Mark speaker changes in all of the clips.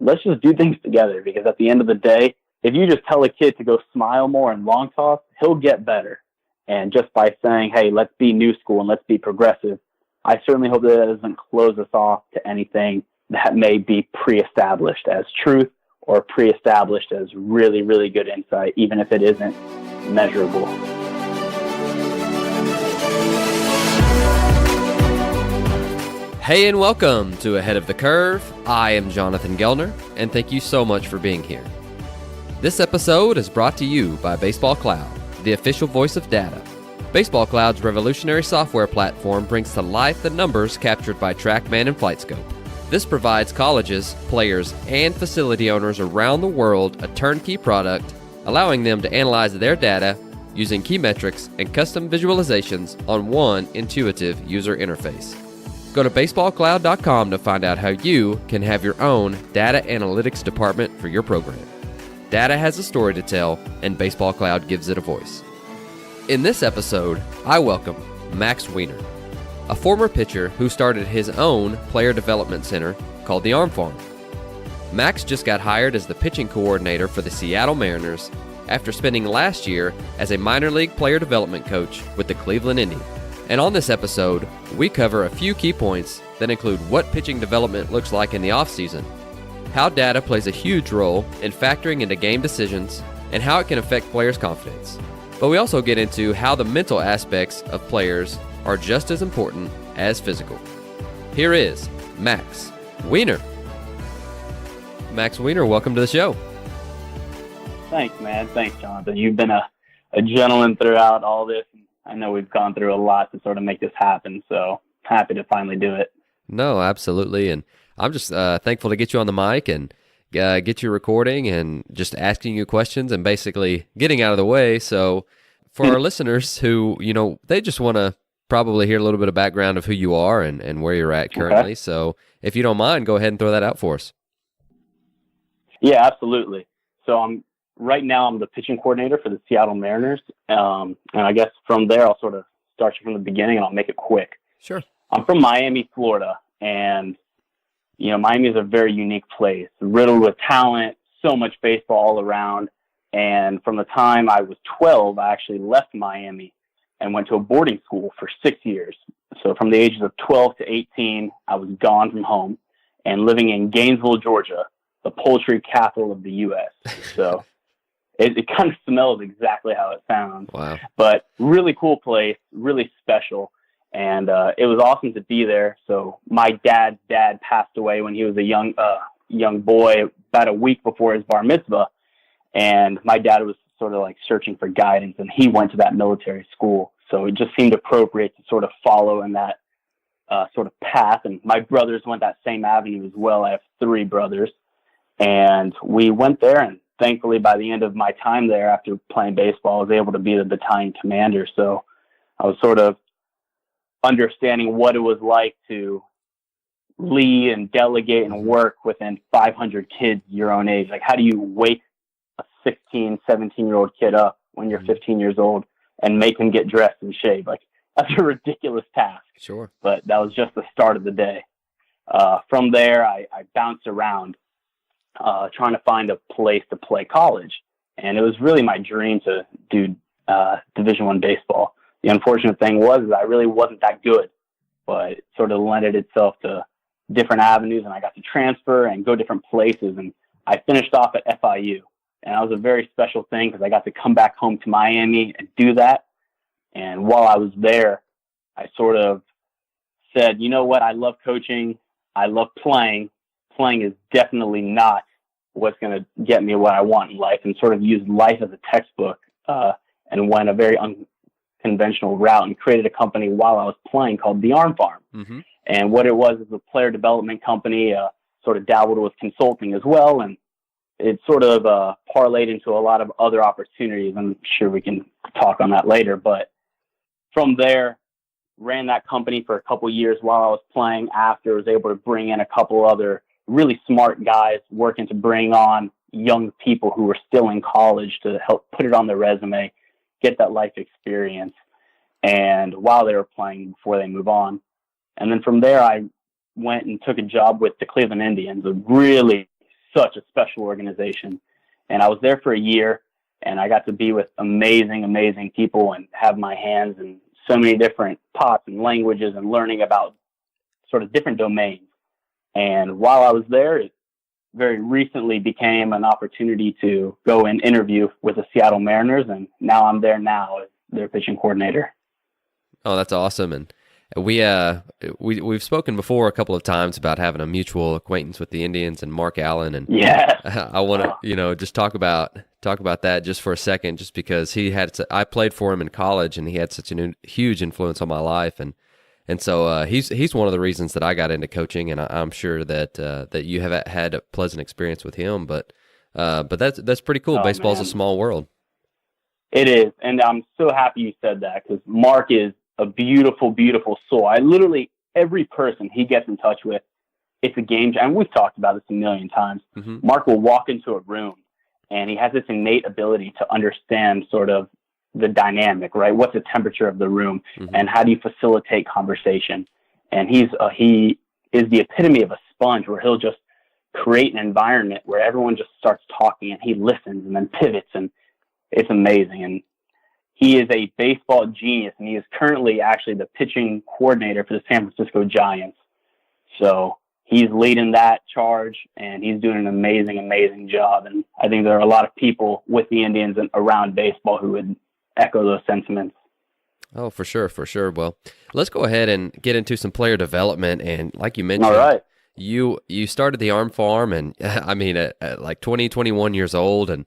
Speaker 1: let's just do things together, because at the end of the day, if you just tell a kid to go smile more and long toss, he'll get better. And just by saying, hey, let's be new school and let's be progressive, I certainly hope that doesn't close us off to anything that may be pre-established as truth or pre-established as really, really good insight, even if it isn't measurable.
Speaker 2: Hey and welcome to Ahead of the Curve. I am Jonathan Gelner, and thank you so much for being here. This episode is brought to you by baseballcloud, the official voice of data. baseballcloud's revolutionary software platform brings to life the numbers captured by TrackMan and FlightScope. This provides colleges, players, and facility owners around the world a turnkey product, allowing them to analyze their data using key metrics and custom visualizations on one intuitive user interface. Go to baseballcloud.com to find out how you can have your own data analytics department for your program. Data has a story to tell, and Baseball Cloud gives it a voice. In this episode, I welcome Max Weiner, a former pitcher who started his own player development center called the ArmFarm. Max just got hired as the pitching coordinator for the Seattle Mariners after spending last year as a minor league player development coach with the Cleveland Indians. And on this episode, we cover a few key points that include what pitching development looks like in the offseason, how data plays a huge role in factoring into game decisions, and how it can affect players' confidence. But we also get into how the mental aspects of players are just as important as physical. Here is Max Weiner. Max Weiner, welcome to the show.
Speaker 1: Thanks, man. Thanks, Jonathan. You've been a gentleman throughout all this. I know we've gone through a lot to sort of make this happen, so happy to finally do it.
Speaker 2: No, absolutely. And I'm just thankful to get you on the mic and get you recording and just asking you questions and basically getting out of the way. So for our listeners who, they just want to probably hear a little bit of background of who you are and where you're at currently. Okay. So if you don't mind, go ahead and throw that out for us.
Speaker 1: Yeah, absolutely. So right now I'm the pitching coordinator for the Seattle Mariners. And I guess from there, I'll sort of start you from the beginning and I'll make it quick.
Speaker 2: Sure.
Speaker 1: I'm from Miami, Florida, and Miami is a very unique place, riddled with talent, so much baseball all around. And from the time I was 12, I actually left Miami and went to a boarding school for 6 years. So from the ages of 12 to 18, I was gone from home and living in Gainesville, Georgia, the poultry capital of the U.S. So it kind of smells exactly how it sounds. Wow. But really cool place, really special. And it was awesome to be there. So my dad's dad passed away when he was a young boy, about a week before his bar mitzvah. And my dad was sort of like searching for guidance, and he went to that military school. So it just seemed appropriate to sort of follow in that sort of path. And my brothers went that same avenue as well. I have 3 brothers. And we went there, and thankfully by the end of my time there, after playing baseball, I was able to be the battalion commander. So I was sort of understanding what it was like to lead and delegate and work within 500 kids your own age. Like, how do you wake a 16, 17-year-old kid up when you're 15 years old and make him get dressed and shave? Like, that's a ridiculous task.
Speaker 2: Sure. But
Speaker 1: that was just the start of the day. From there, I bounced around trying to find a place to play college. And it was really my dream to do Division I baseball. The unfortunate thing was I really wasn't that good, but it sort of lended itself to different avenues, and I got to transfer and go different places. And I finished off at FIU, and that was a very special thing because I got to come back home to Miami and do that. And while I was there, I sort of said, you know what? I love coaching. I love playing. Playing is definitely not what's going to get me what I want in life, and sort of used life as a textbook and went a very unconventional route and created a company while I was playing called the ArmFarm. Mm-hmm. And what it was is a player development company, sort of dabbled with consulting as well. And it sort of parlayed into a lot of other opportunities. I'm sure we can talk on that later. But from there, ran that company for a couple of years while I was playing. After, was able to bring in a couple other really smart guys working to bring on young people who were still in college to help put it on their resume, get that life experience, and while they were playing before they move on. And then from there, I went and took a job with the Cleveland Indians, a really such a special organization. And I was there for a year, and I got to be with amazing, amazing people and have my hands in so many different pots and languages and learning about sort of different domains. And while I was there, it very recently became an opportunity to go and interview with the Seattle Mariners, and now I'm there now as their pitching coordinator.
Speaker 2: Oh, that's awesome. And we've spoken before a couple of times about having a mutual acquaintance with the Indians and Mark Allen, and I want to just talk about that just for a second, just because I played for him in college, and he had such a huge influence on my life, and so he's one of the reasons that I got into coaching, and I'm sure that you have had a pleasant experience with him, but that's pretty cool.
Speaker 1: Oh,
Speaker 2: Baseball's
Speaker 1: man.
Speaker 2: a small world.
Speaker 1: It is, and I'm so happy you said that, because Mark is a beautiful, beautiful soul. Every person he gets in touch with, it's a game. And we've talked about this a million times.
Speaker 2: Mm-hmm.
Speaker 1: Mark will walk into a room, and he has this innate ability to understand sort of the dynamic, right? What's the temperature of the room,
Speaker 2: mm-hmm.
Speaker 1: and how do you facilitate conversation? And he is the epitome of a sponge, where he'll just create an environment where everyone just starts talking, and he listens and then pivots, and it's amazing. And he is a baseball genius, and he is currently actually the pitching coordinator for the San Francisco Giants. So he's leading that charge, and he's doing an amazing, amazing job. And I think there are a lot of people with the Indians and around baseball who would echo those sentiments.
Speaker 2: Oh, for sure, for sure. Well, let's go ahead and get into some player development. And like you mentioned,
Speaker 1: all right,
Speaker 2: you started the ArmFarm, and I mean, at like 20, 21 years old, and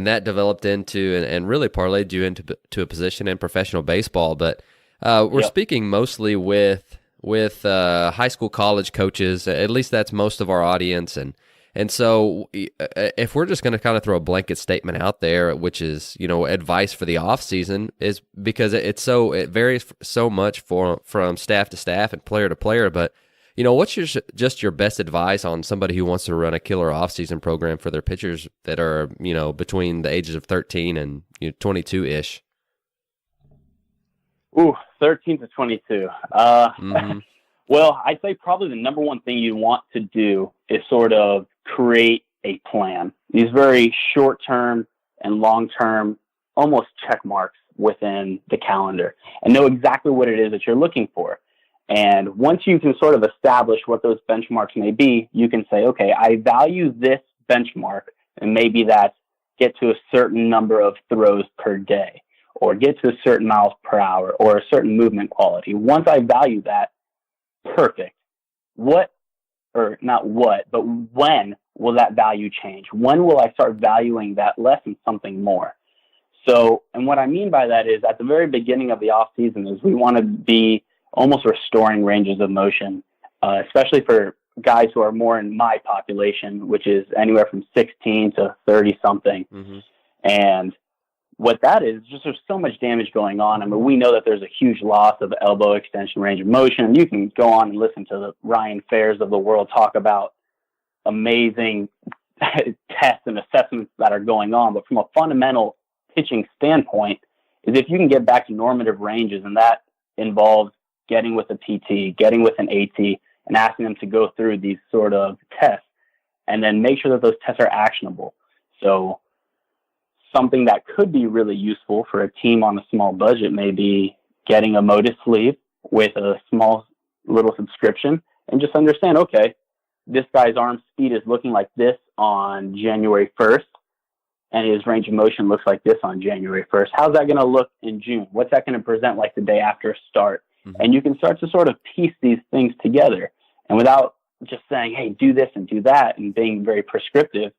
Speaker 2: that developed into and really parlayed you into a position in professional baseball. But we're speaking mostly with high school, college coaches. At least that's most of our audience. And so if we're just going to kind of throw a blanket statement out there, which is, advice for the off season, is because it varies so much from staff to staff and player to player. But what's just your best advice on somebody who wants to run a killer off-season program for their pitchers that are, between the ages of 13 and 22-ish?
Speaker 1: Ooh, 13 to 22.
Speaker 2: Mm-hmm.
Speaker 1: Well, I'd say probably the number one thing you want to do is sort of create a plan. These very short-term and long-term, almost check marks within the calendar, and know exactly what it is that you're looking for. And once you can sort of establish what those benchmarks may be, you can say, okay, I value this benchmark, and maybe that's get to a certain number of throws per day, or get to a certain miles per hour, or a certain movement quality. Once I value that, perfect. When will that value change? When will I start valuing that less and something more? So, and what I mean by that is at the very beginning of the off season is we want to be almost restoring ranges of motion, especially for guys who are more in my population, which is anywhere from 16 to 30 something.
Speaker 2: Mm-hmm.
Speaker 1: And what that is just there's so much damage going on. I mean, we know that there's a huge loss of elbow extension range of motion. You can go on and listen to the Ryan Fairs of the world talk about amazing tests and assessments that are going on. But from a fundamental pitching standpoint, is if you can get back to normative ranges, and that involves getting with a PT, getting with an AT, and asking them to go through these sort of tests, and then make sure that those tests are actionable. So something that could be really useful for a team on a small budget may be getting a Modus sleeve with a small little subscription, and just understand, okay, this guy's arm speed is looking like this on January 1st, and his range of motion looks like this on January 1st. How's that going to look in June? What's that going to present like the day after a start? Mm-hmm. And you can start to sort of piece these things together. And without just saying, hey, do this and do that, and being very prescriptive,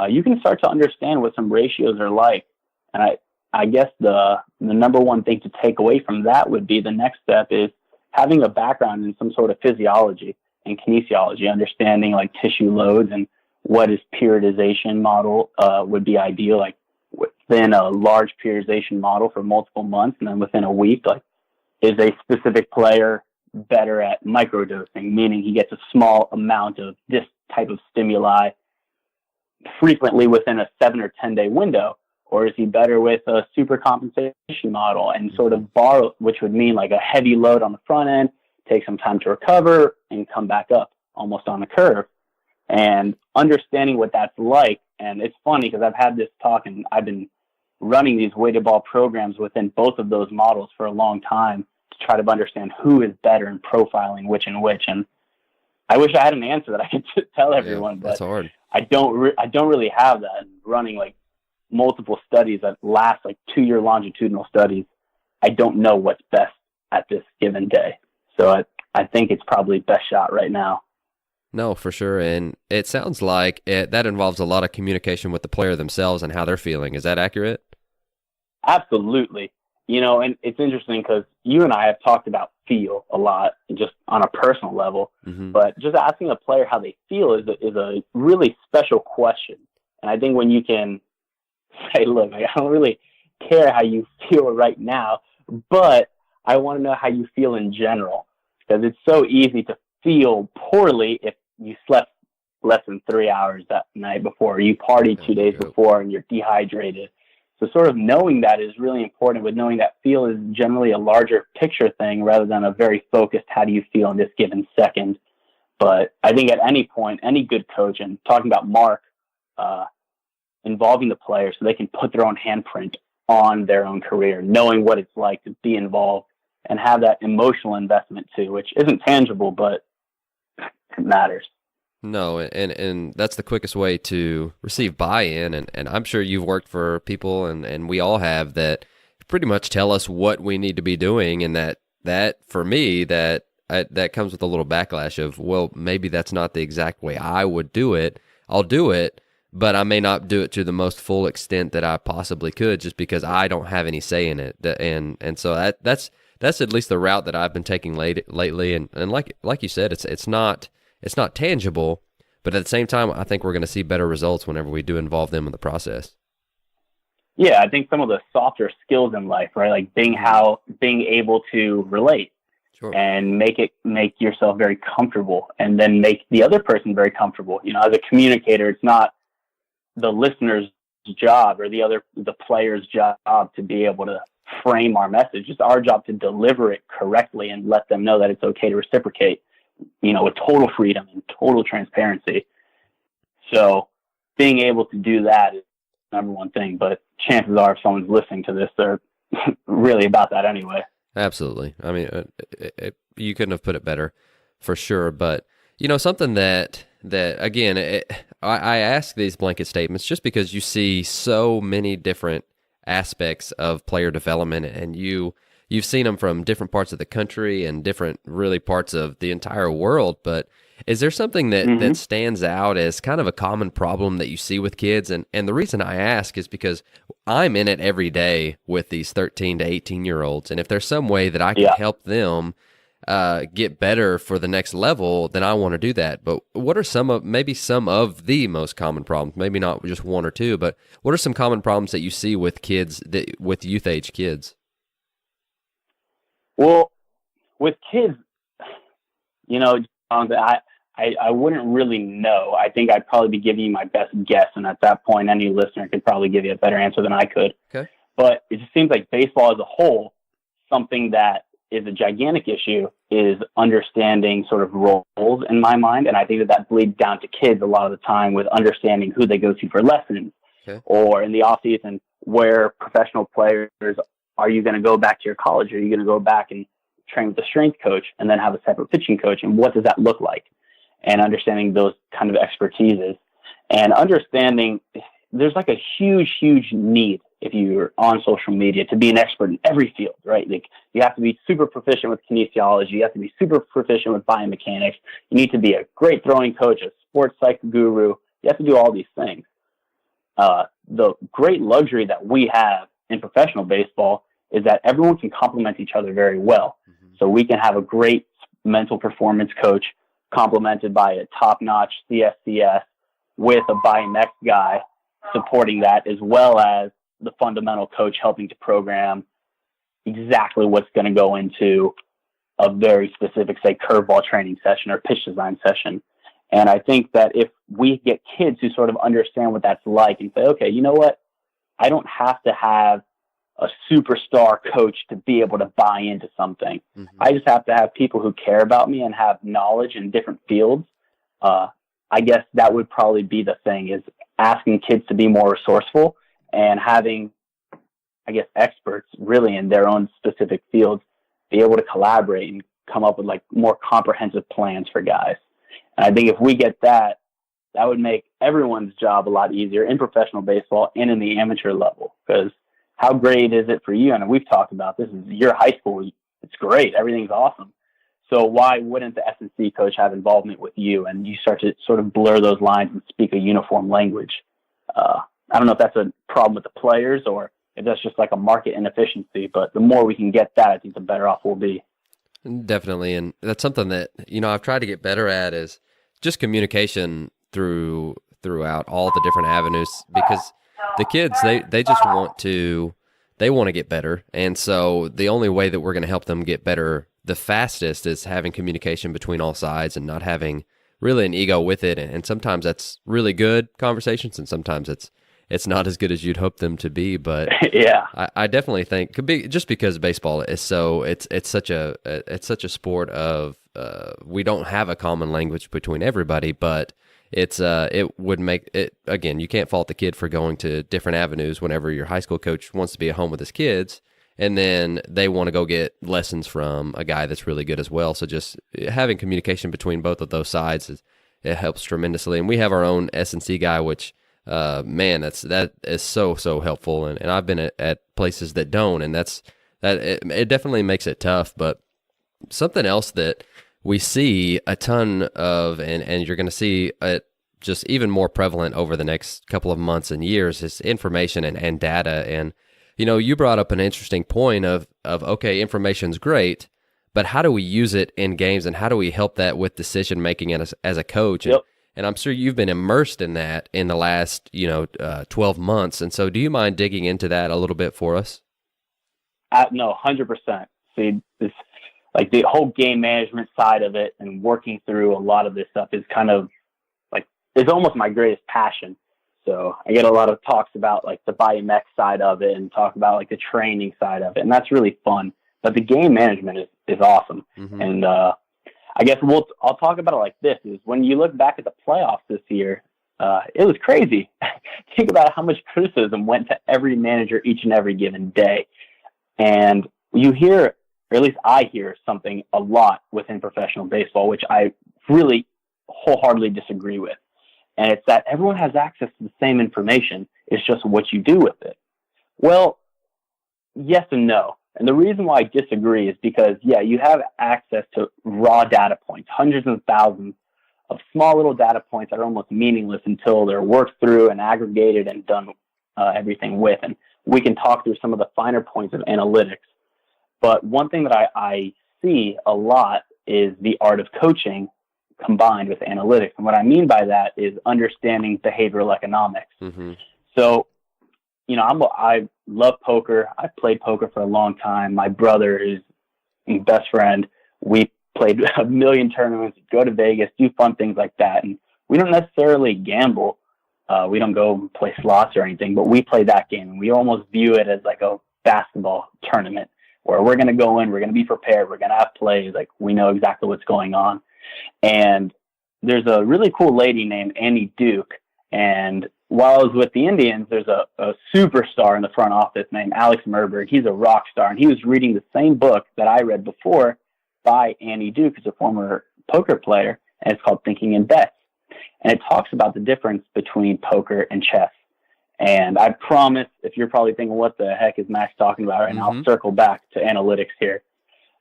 Speaker 1: you can start to understand what some ratios are like. And I guess the number one thing to take away from that would be the next step is having a background in some sort of physiology and kinesiology, understanding like tissue loads and what is periodization model would be ideal, like within a large periodization model for multiple months, and then within a week, like, is a specific player better at microdosing, meaning he gets a small amount of this type of stimuli frequently within a 7 or 10 day window? Or is he better with a super compensation model and sort of borrow, which would mean like a heavy load on the front end, take some time to recover and come back up almost on a curve? and understanding what that's like. And it's funny because I've had this talk and I've been running these weighted ball programs within both of those models for a long time to try to understand who is better in profiling which and which. And I wish I had an answer that I could tell everyone, but
Speaker 2: that's hard.
Speaker 1: I don't really have that. And running like multiple studies that last like 2-year longitudinal studies, I don't know what's best at this given day. So I think it's probably best shot right now.
Speaker 2: No, for sure. And it sounds like that involves a lot of communication with the player themselves and how they're feeling. Is that accurate?
Speaker 1: Absolutely. And it's interesting because you and I have talked about feel a lot, just on a personal level, but just asking a player how they feel is a really special question. And I think when you can say, look, I don't really care how you feel right now, but I want to know how you feel in general, because it's so easy to feel poorly if you slept less than 3 hours that night before, or you partied 2 days before and you're dehydrated. So sort of knowing that is really important, with knowing that feel is generally a larger picture thing rather than a very focused, how do you feel in this given second. But I think at any point, any good coach, and talking about Mark, involving the players so they can put their own handprint on their own career, knowing what it's like to be involved and have that emotional investment too, which isn't tangible, but it matters.
Speaker 2: No, and that's the quickest way to receive buy-in, and I'm sure you've worked for people, and we all have, that pretty much tell us what we need to be doing, and that for me, that comes with a little backlash of, well, maybe that's not the exact way I would do it. I'll do it, but I may not do it to the most full extent that I possibly could, just because I don't have any say in it, and so that's at least the route that I've been taking lately, and like you said, it's not tangible, but at the same time, I think we're going to see better results whenever we do involve them in the process.
Speaker 1: Yeah, I think some of the softer skills in life, right? Like being able to relate, sure, and make yourself very comfortable, and then make the other person very comfortable. As a communicator, it's not the listener's job or the player's job to be able to frame our message. It's our job to deliver it correctly and let them know that it's okay to reciprocate, with total freedom and total transparency. So being able to do that is the number one thing, but chances are if someone's listening to this, they're really about that anyway.
Speaker 2: Absolutely. I mean, you couldn't have put it better, for sure. But, something that again, I ask these blanket statements just because you see so many different aspects of player development, and you've seen them from different parts of the country and different really parts of the entire world. But is there something that stands out as kind of a common problem that you see with kids? And the reason I ask is because I'm in it every day with these 13 to 18-year-olds. And if there's some way that I can help them get better for the next level, then I want to do that. But what are some of the most common problems? Maybe not just one or two, but what are some common problems that you see with kids, with youth age kids?
Speaker 1: Well, with kids, I wouldn't really know. I think I'd probably be giving you my best guess, and at that point, any listener could probably give you a better answer than I could. Okay. But it just seems like baseball as a whole, something that is a gigantic issue is understanding sort of roles in my mind, and I think that bleeds down to kids a lot of the time with understanding who they go to for lessons, or in the off season where professional players. Are you going to go back to your college? Or are you going to go back and train with a strength coach and then have a separate pitching coach? And what does that look like? And understanding those kind of expertises, and understanding there's like a huge, huge need if you're on social media to be an expert in every field, right? Like you have to be super proficient with kinesiology. You have to be super proficient with biomechanics. You need to be a great throwing coach, a sports psych guru. You have to do all these things. The great luxury that we have in professional baseball is that everyone can complement each other very well. So we can have a great mental performance coach complemented by a top-notch CSCS with a biomech guy supporting that, as well as the fundamental coach helping to program exactly what's going to go into a very specific, say, curveball training session or pitch design session. And I think that if we get kids who sort of understand what that's like and say, okay, you know what? I don't have to have a superstar coach to be able to buy into something. I just have to have people who care about me and have knowledge in different fields. I guess that would probably be the thing, is asking kids to be more resourceful and having, I guess, experts really in their own specific fields be able to collaborate and come up with like more comprehensive plans for guys. And I think if we get that, that would make everyone's job a lot easier in professional baseball and in the amateur level. Because how great is it for you? And we've talked about this, is your high school. It's great. Everything's awesome. So why wouldn't the S&C coach have involvement with you, and you start to sort of blur those lines and speak a uniform language? I don't know if that's a problem with the players or if that's just like a market inefficiency, but the more we can get that, I think the better off we'll be.
Speaker 2: Definitely. And that's something that, I've tried to get better at, is just communication throughout all the different avenues, because the kids, they just want to get better. And so the only way that we're going to help them get better the fastest is having communication between all sides and not having really an ego with it. And sometimes that's really good conversations, and sometimes it's not as good as you'd hope them to be. But
Speaker 1: yeah,
Speaker 2: I definitely think just because baseball is it's such a sport of we don't have a common language between everybody, but it would make it, again, you can't fault the kid for going to different avenues whenever your high school coach wants to be at home with his kids, and then they want to go get lessons from a guy that's really good as well. So just having communication between both of those sides it helps tremendously. And we have our own S&C guy, which man, that is so helpful. And I've been at places that don't, and it definitely makes it tough. But something else that we see a ton of, and you're going to see it just even more prevalent over the next couple of months and years, is information and data. And you brought up an interesting point of okay, information's great, but how do we use it in games, and how do we help that with decision making as a coach?
Speaker 1: Yep.
Speaker 2: And I'm sure you've been immersed in that in the last 12 months. And so, do you mind digging into that a little bit for us?
Speaker 1: No, 100%. See, this, like, the whole game management side of it and working through a lot of this stuff is kind of like, it's almost my greatest passion. So I get a lot of talks about like the BioMech side of it, and talk about like the training side of it. And that's really fun. But the game management is awesome. Mm-hmm. And I guess I'll talk about it like this, is when you look back at the playoffs this year, it was crazy. Think about how much criticism went to every manager each and every given day. And you hear, or at least I hear, something a lot within professional baseball, which I really wholeheartedly disagree with. And it's that everyone has access to the same information. It's just what you do with it. Well, yes and no. And the reason why I disagree is because, yeah, you have access to raw data points, hundreds of thousands of small little data points that are almost meaningless until they're worked through and aggregated and done everything with. And we can talk through some of the finer points of analytics. But one thing that I see a lot is the art of coaching combined with analytics. And what I mean by that is understanding behavioral economics. Mm-hmm. So, I love poker. I've played poker for a long time. My brother is my best friend. We played a million tournaments, go to Vegas, do fun things like that. And we don't necessarily gamble. We don't go play slots or anything, but we play that game. And we almost view it as like a basketball tournament where we're going to go in, we're going to be prepared, we're going to have plays, like we know exactly what's going on. And there's a really cool lady named Annie Duke. And while I was with the Indians, there's a superstar in the front office named Alex Merberg. He's a rock star, and he was reading the same book that I read before by Annie Duke, who's a former poker player, and it's called Thinking in Bets. And it talks about the difference between poker and chess. And I promise, if you're probably thinking, what the heck is Max talking about right now, I'll circle back to analytics here.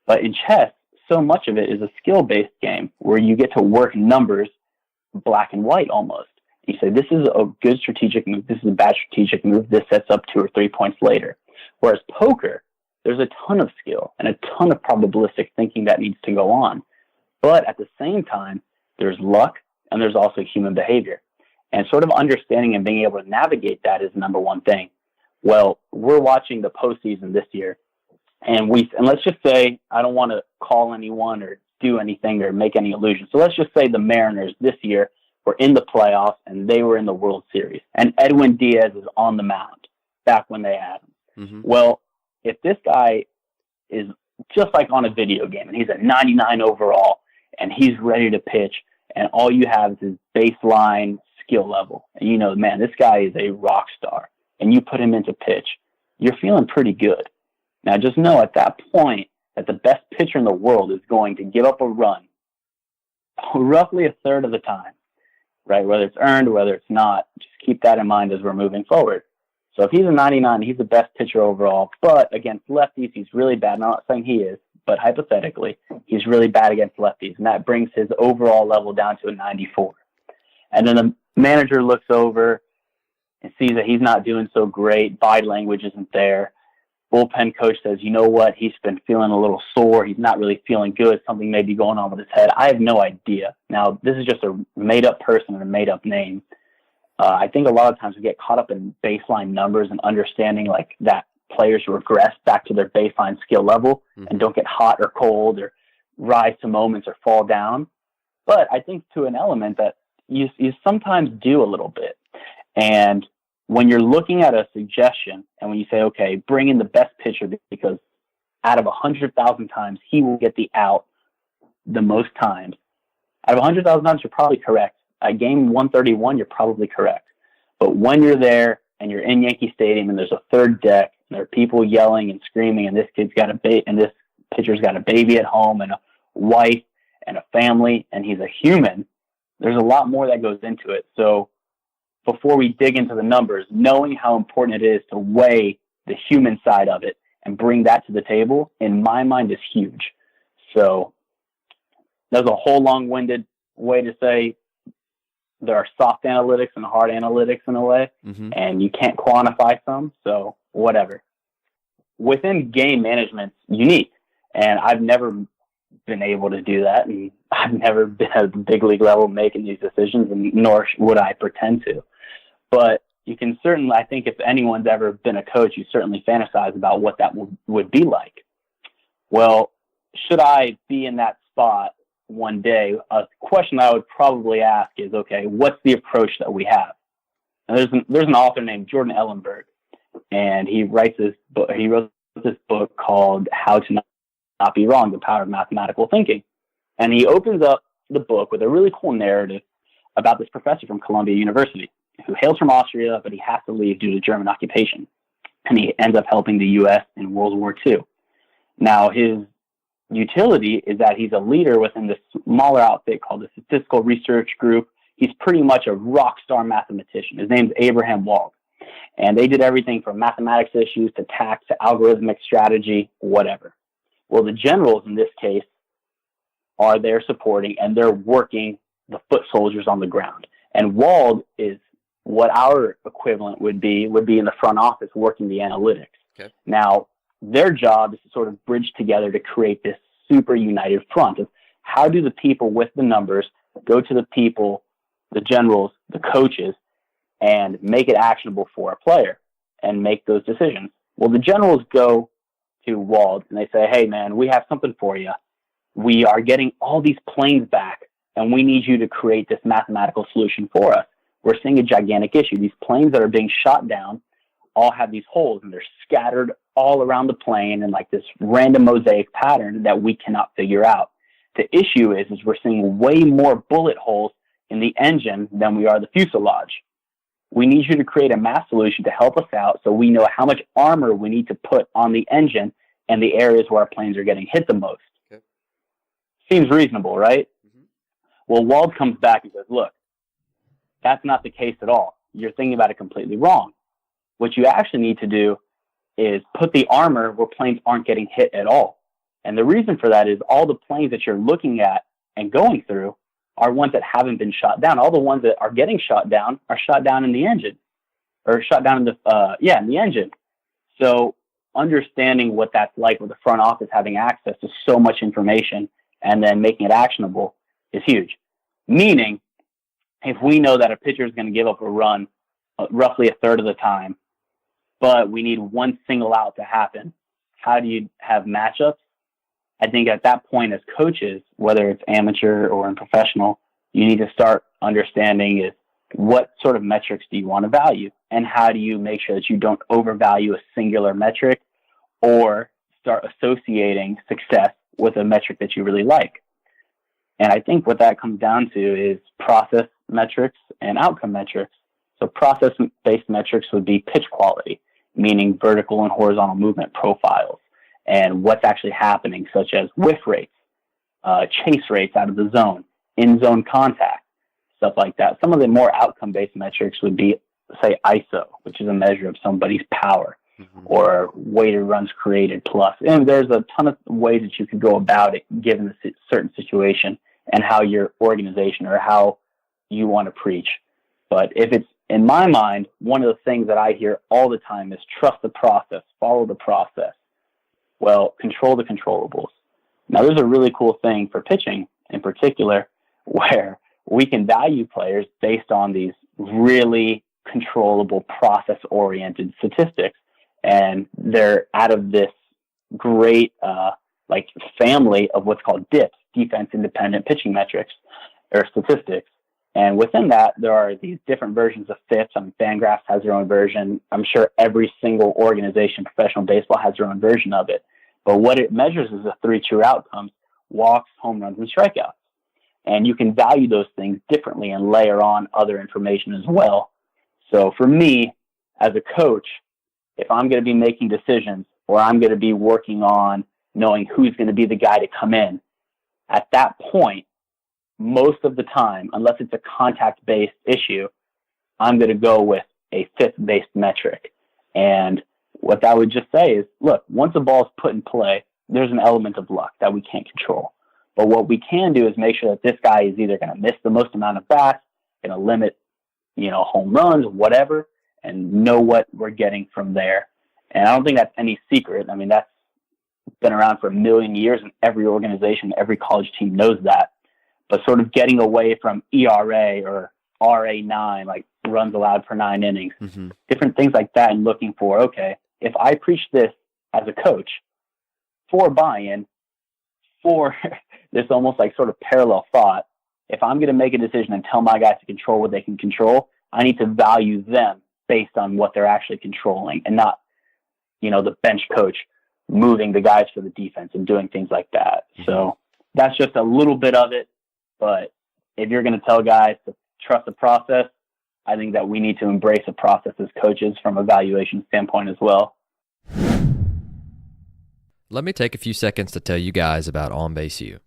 Speaker 1: But in chess, so much of it is a skill-based game where you get to work numbers black and white almost. You say, this is a good strategic move, this is a bad strategic move, this sets up 2 or 3 points later. Whereas poker, there's a ton of skill and a ton of probabilistic thinking that needs to go on. But at the same time, there's luck and there's also human behavior. And sort of understanding and being able to navigate that is the number one thing. Well, we're watching the postseason this year, and let's just say, I don't want to call anyone or do anything or make any illusions. So let's just say the Mariners this year were in the playoffs and they were in the World Series, and Edwin Diaz is on the mound back when they had him. Mm-hmm. Well, if this guy is just like on a video game and he's a 99 overall and he's ready to pitch and all you have is his baseline skill level. And you know, man, this guy is a rock star, and you put him into pitch, you're feeling pretty good. Now, just know at that point that the best pitcher in the world is going to give up a run roughly a third of the time, right? Whether it's earned, whether it's not, just keep that in mind as we're moving forward. So if he's a 99, he's the best pitcher overall, but against lefties, he's really bad. I'm not saying he is, but hypothetically, he's really bad against lefties, and that brings his overall level down to a 94. And then the manager looks over and sees that he's not doing so great. Body language isn't there. Bullpen coach says, you know what? He's been feeling a little sore. He's not really feeling good. Something may be going on with his head. I have no idea. Now, this is just a made-up person and a made-up name. I think a lot of times we get caught up in baseline numbers and understanding like that players regress back to their baseline skill level and don't get hot or cold or rise to moments or fall down. But I think to an element that you sometimes do a little bit. And when you're looking at a suggestion and when you say, okay, bring in the best pitcher because out of 100,000 times, he will get the out the most times. Out of 100,000 times, you're probably correct. At game 131, you're probably correct. But when you're there and you're in Yankee Stadium and there's a third deck and there are people yelling and screaming and this pitcher's got a baby at home and a wife and a family and he's a human, there's a lot more that goes into it. So before we dig into the numbers, knowing how important it is to weigh the human side of it and bring that to the table, in my mind, is huge. So there's a whole long-winded way to say there are soft analytics and hard analytics in a way, and you can't quantify some, so whatever. Within game management's unique, and I've never been able to do that, and I've never been at the big league level making these decisions, and nor would I pretend to. But you can certainly, I think if anyone's ever been a coach, you certainly fantasize about what that would be like. Well, should I be in that spot one day, a question I would probably ask is, okay, what's the approach that we have? And there's an author named Jordan Ellenberg, and he wrote this book called How to Not Be Wrong, The Power of Mathematical Thinking. And he opens up the book with a really cool narrative about this professor from Columbia University who hails from Austria, but he has to leave due to German occupation. And he ends up helping the U.S. in World War II. Now, his utility is that he's a leader within this smaller outfit called the Statistical Research Group. He's pretty much a rock star mathematician. His name's Abraham Wald. And they did everything from mathematics issues to tax to algorithmic strategy, whatever. Well, the generals in this case are there supporting and they're working the foot soldiers on the ground. And Wald is what our equivalent would be in the front office working the analytics. Okay. Now, their job is to sort of bridge together to create this super united front of how do the people with the numbers go to the people, the generals, the coaches, and make it actionable for a player and make those decisions. Well, the generals go to Wald and they say, hey, man, we have something for you. We are getting all these planes back, and we need you to create this mathematical solution for us. We're seeing a gigantic issue. These planes that are being shot down all have these holes, and they're scattered all around the plane in like this random mosaic pattern that we cannot figure out. The issue is we're seeing way more bullet holes in the engine than we are the fuselage. We need you to create a math solution to help us out so we know how much armor we need to put on the engine and the areas where our planes are getting hit the most. Okay. Seems reasonable, right? Well, Wald comes back and says, look, that's not the case at all. You're thinking about it completely wrong. What you actually need to do is put the armor where planes aren't getting hit at all. And the reason for that is all the planes that you're looking at and going through are ones that haven't been shot down. All the ones that are getting shot down are shot down in the engine, or shot down in the engine. So understanding what that's like with the front office having access to so much information and then making it actionable is huge. Meaning, if we know that a pitcher is going to give up a run roughly a third of the time, but we need one single out to happen, how do you have matchups? I think at that point as coaches, whether it's amateur or in professional, you need to start understanding is what sort of metrics do you want to value? And how do you make sure that you don't overvalue a singular metric or start associating success with a metric that you really like? And I think what that comes down to is process metrics and outcome metrics. So process-based metrics would be pitch quality, meaning vertical and horizontal movement profiles, and what's actually happening, such as whiff rates, chase rates out of the zone, in-zone contact, stuff like that. Some of the more outcome-based metrics would be, say, ISO, which is a measure of somebody's power, or weighted runs created plus. And there's a ton of ways that you could go about it given the certain situation and how your organization or how you want to preach. But if it's, in my mind, one of the things that I hear all the time is trust the process, follow the process. Well, control the controllables. Now, there's a really cool thing for pitching in particular where we can value players based on these really controllable, process-oriented statistics. And they're out of this great family of what's called DIPS, defense independent pitching metrics or statistics. And within that, there are these different versions of FIPS. Fangraphs has their own version. I'm sure every single organization, professional baseball, has their own version of it. But what it measures is the three true outcomes: walks, home runs, and strikeouts. And you can value those things differently and layer on other information as well. So for me, as a coach, if I'm going to be making decisions or I'm going to be working on knowing who's going to be the guy to come in, at that point, most of the time, unless it's a contact-based issue, I'm going to go with a FIP-based metric. And what that would just say is, look, once a ball is put in play, there's an element of luck that we can't control. But what we can do is make sure that this guy is either going to miss the most amount of bats, going to limit, home runs, whatever, and know what we're getting from there. And I don't think that's any secret. I mean, that's been around for a million years, and every organization, every college team knows that. But sort of getting away from ERA or RA9, like runs allowed per 9 innings, different things like that, and looking for, okay, if I preach this as a coach for buy-in, for this almost like sort of parallel thought, if I'm going to make a decision and tell my guys to control what they can control, I need to value them based on what they're actually controlling, and not, the bench coach moving the guys for the defense and doing things like that. So that's just a little bit of it. But if you're going to tell guys to trust the process, I think that we need to embrace the process as coaches from a valuation standpoint as well.
Speaker 2: Let me take a few seconds to tell you guys about OnBaseU.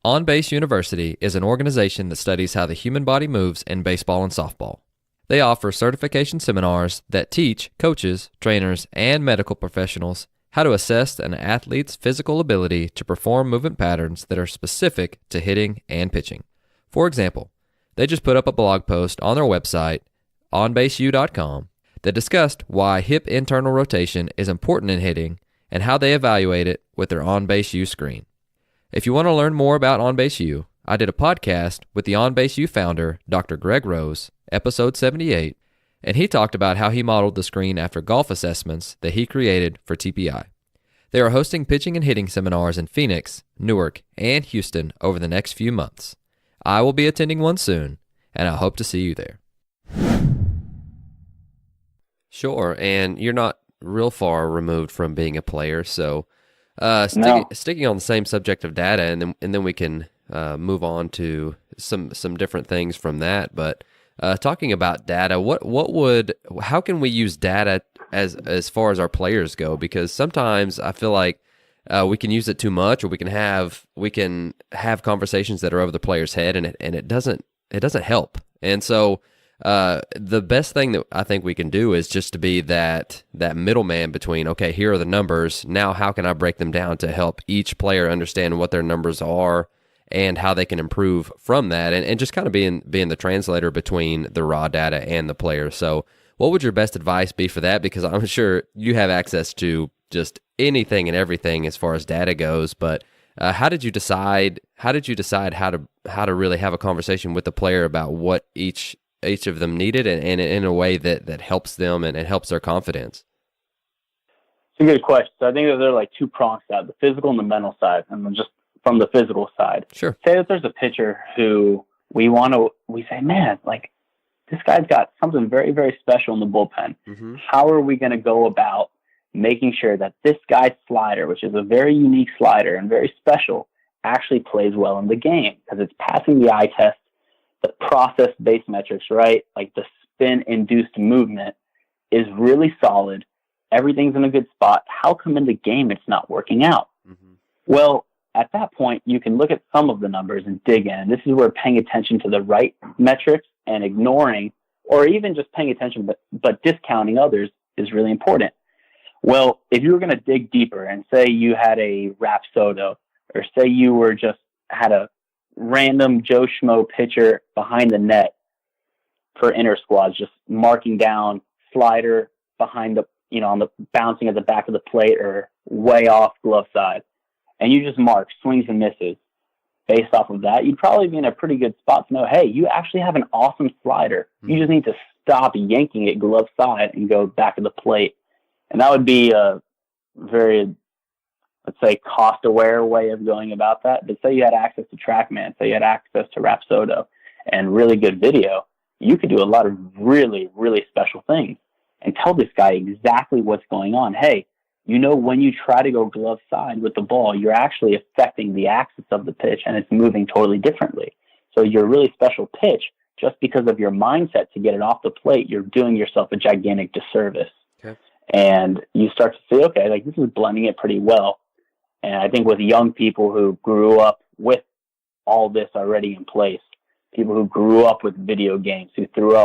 Speaker 2: OnBase University is an organization that studies how the human body moves in baseball and softball. They offer certification seminars that teach coaches, trainers, and medical professionals how to assess an athlete's physical ability to perform movement patterns that are specific to hitting and pitching. For example, they just put up a blog post on their website, onbaseu.com, that discussed why hip internal rotation is important in hitting and how they evaluate it with their OnBaseU screen. If you want to learn more about OnBaseU, I did a podcast with the OnBaseU founder, Dr. Greg Rose, episode 78, and he talked about how he modeled the screen after golf assessments that he created for TPI. They are hosting pitching and hitting seminars in Phoenix, Newark, and Houston over the next few months. I will be attending one soon, and I hope to see you there. Sure, and you're not real far removed from being a player, so sticking on the same subject of data, and then we can move on to some different things from that. But talking about data, how can we use data as far as our players go? Because sometimes I feel like we can use it too much, or we can have conversations that are over the player's head, and it doesn't help. And so the best thing that I think we can do is just to be that middleman between, okay, here are the numbers. Now, how can I break them down to help each player understand what their numbers are and how they can improve from that, and just kind of being the translator between the raw data and the player. So what would your best advice be for that? Because I'm sure you have access to just anything and everything as far as data goes, but how did you decide how to really have a conversation with the player about what each of them needed, and in a way that helps them and helps their confidence?
Speaker 1: It's a good question. So I think that there are like two prongs to that, the physical and the mental side. And just from the physical side,
Speaker 2: sure.
Speaker 1: Say that there's a pitcher who we say, man, like this guy's got something very, very special in the bullpen. Mm-hmm. How are we going to go about making sure that this guy's slider, which is a very unique slider and very special, actually plays well in the game because it's passing the eye test, the process-based metrics, right? Like the spin-induced movement is really solid. Everything's in a good spot. How come in the game it's not working out? Mm-hmm. Well, at that point, you can look at some of the numbers and dig in. This is where paying attention to the right metrics and ignoring, or even just paying attention but discounting others is really important. Well, if you were going to dig deeper and say you had a Rapsodo, or say you were just had a random Joe Schmo pitcher behind the net for inter squads, just marking down slider behind the, on the bouncing at the back of the plate or way off glove side, and you just mark swings and misses based off of that, you'd probably be in a pretty good spot to know, hey, you actually have an awesome slider. You just need to stop yanking it glove side and go back of the plate. And that would be a very, let's say, cost-aware way of going about that. But say you had access to TrackMan, say you had access to Rapsodo and really good video, you could do a lot of really, really special things and tell this guy exactly what's going on. Hey, when you try to go glove side with the ball, you're actually affecting the axis of the pitch and it's moving totally differently. So your really special pitch, just because of your mindset to get it off the plate, you're doing yourself a gigantic disservice. Okay. And you start to say, okay, like this is blending it pretty well. And I think with young people who grew up with all this already in place, people who grew up with video games, who grew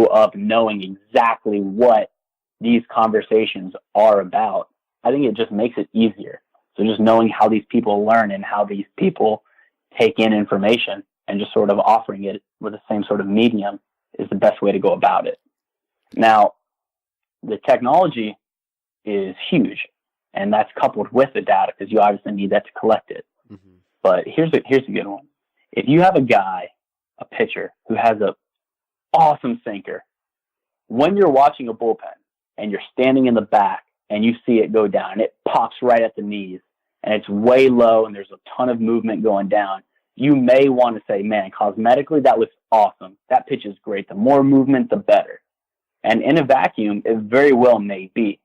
Speaker 1: up knowing exactly what these conversations are about, I think it just makes it easier. So just knowing how these people learn and how these people take in information and just sort of offering it with the same sort of medium is the best way to go about it. Now, the technology is huge, and that's coupled with the data because you obviously need that to collect it. Mm-hmm. But here's a good one. If you have a pitcher who has an awesome sinker, when you're watching a bullpen and you're standing in the back and you see it go down and it pops right at the knees and it's way low and there's a ton of movement going down, you may want to say, man, cosmetically, that was awesome. That pitch is great. The more movement, the better. And in a vacuum, it very well may be.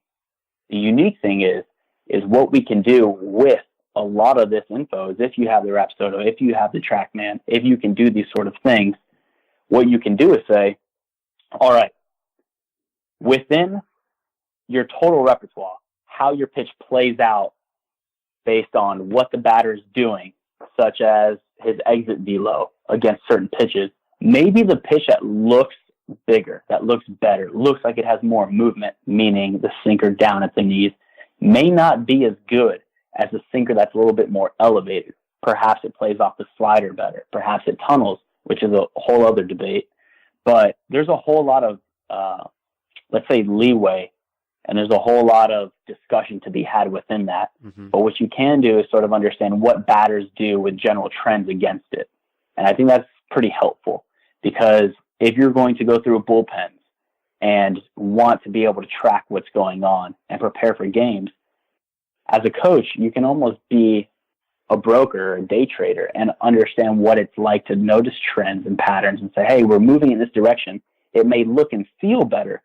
Speaker 1: The unique thing is what we can do with a lot of this info is if you have the Rapsodo, if you have the TrackMan, if you can do these sort of things, what you can do is say, all right, within your total repertoire, how your pitch plays out based on what the batter is doing, such as his exit velo against certain pitches, maybe the pitch that looks bigger, that looks better, looks like it has more movement, meaning the sinker down at the knees, may not be as good as the sinker that's a little bit more elevated. Perhaps it plays off the slider better. Perhaps it tunnels, which is a whole other debate. But there's a whole lot of, let's say, leeway, and there's a whole lot of discussion to be had within that. Mm-hmm. But what you can do is sort of understand what batters do with general trends against it. And I think that's pretty helpful because if you're going to go through bullpens and want to be able to track what's going on and prepare for games, as a coach, you can almost be a broker or a day trader and understand what it's like to notice trends and patterns and say, hey, we're moving in this direction. It may look and feel better,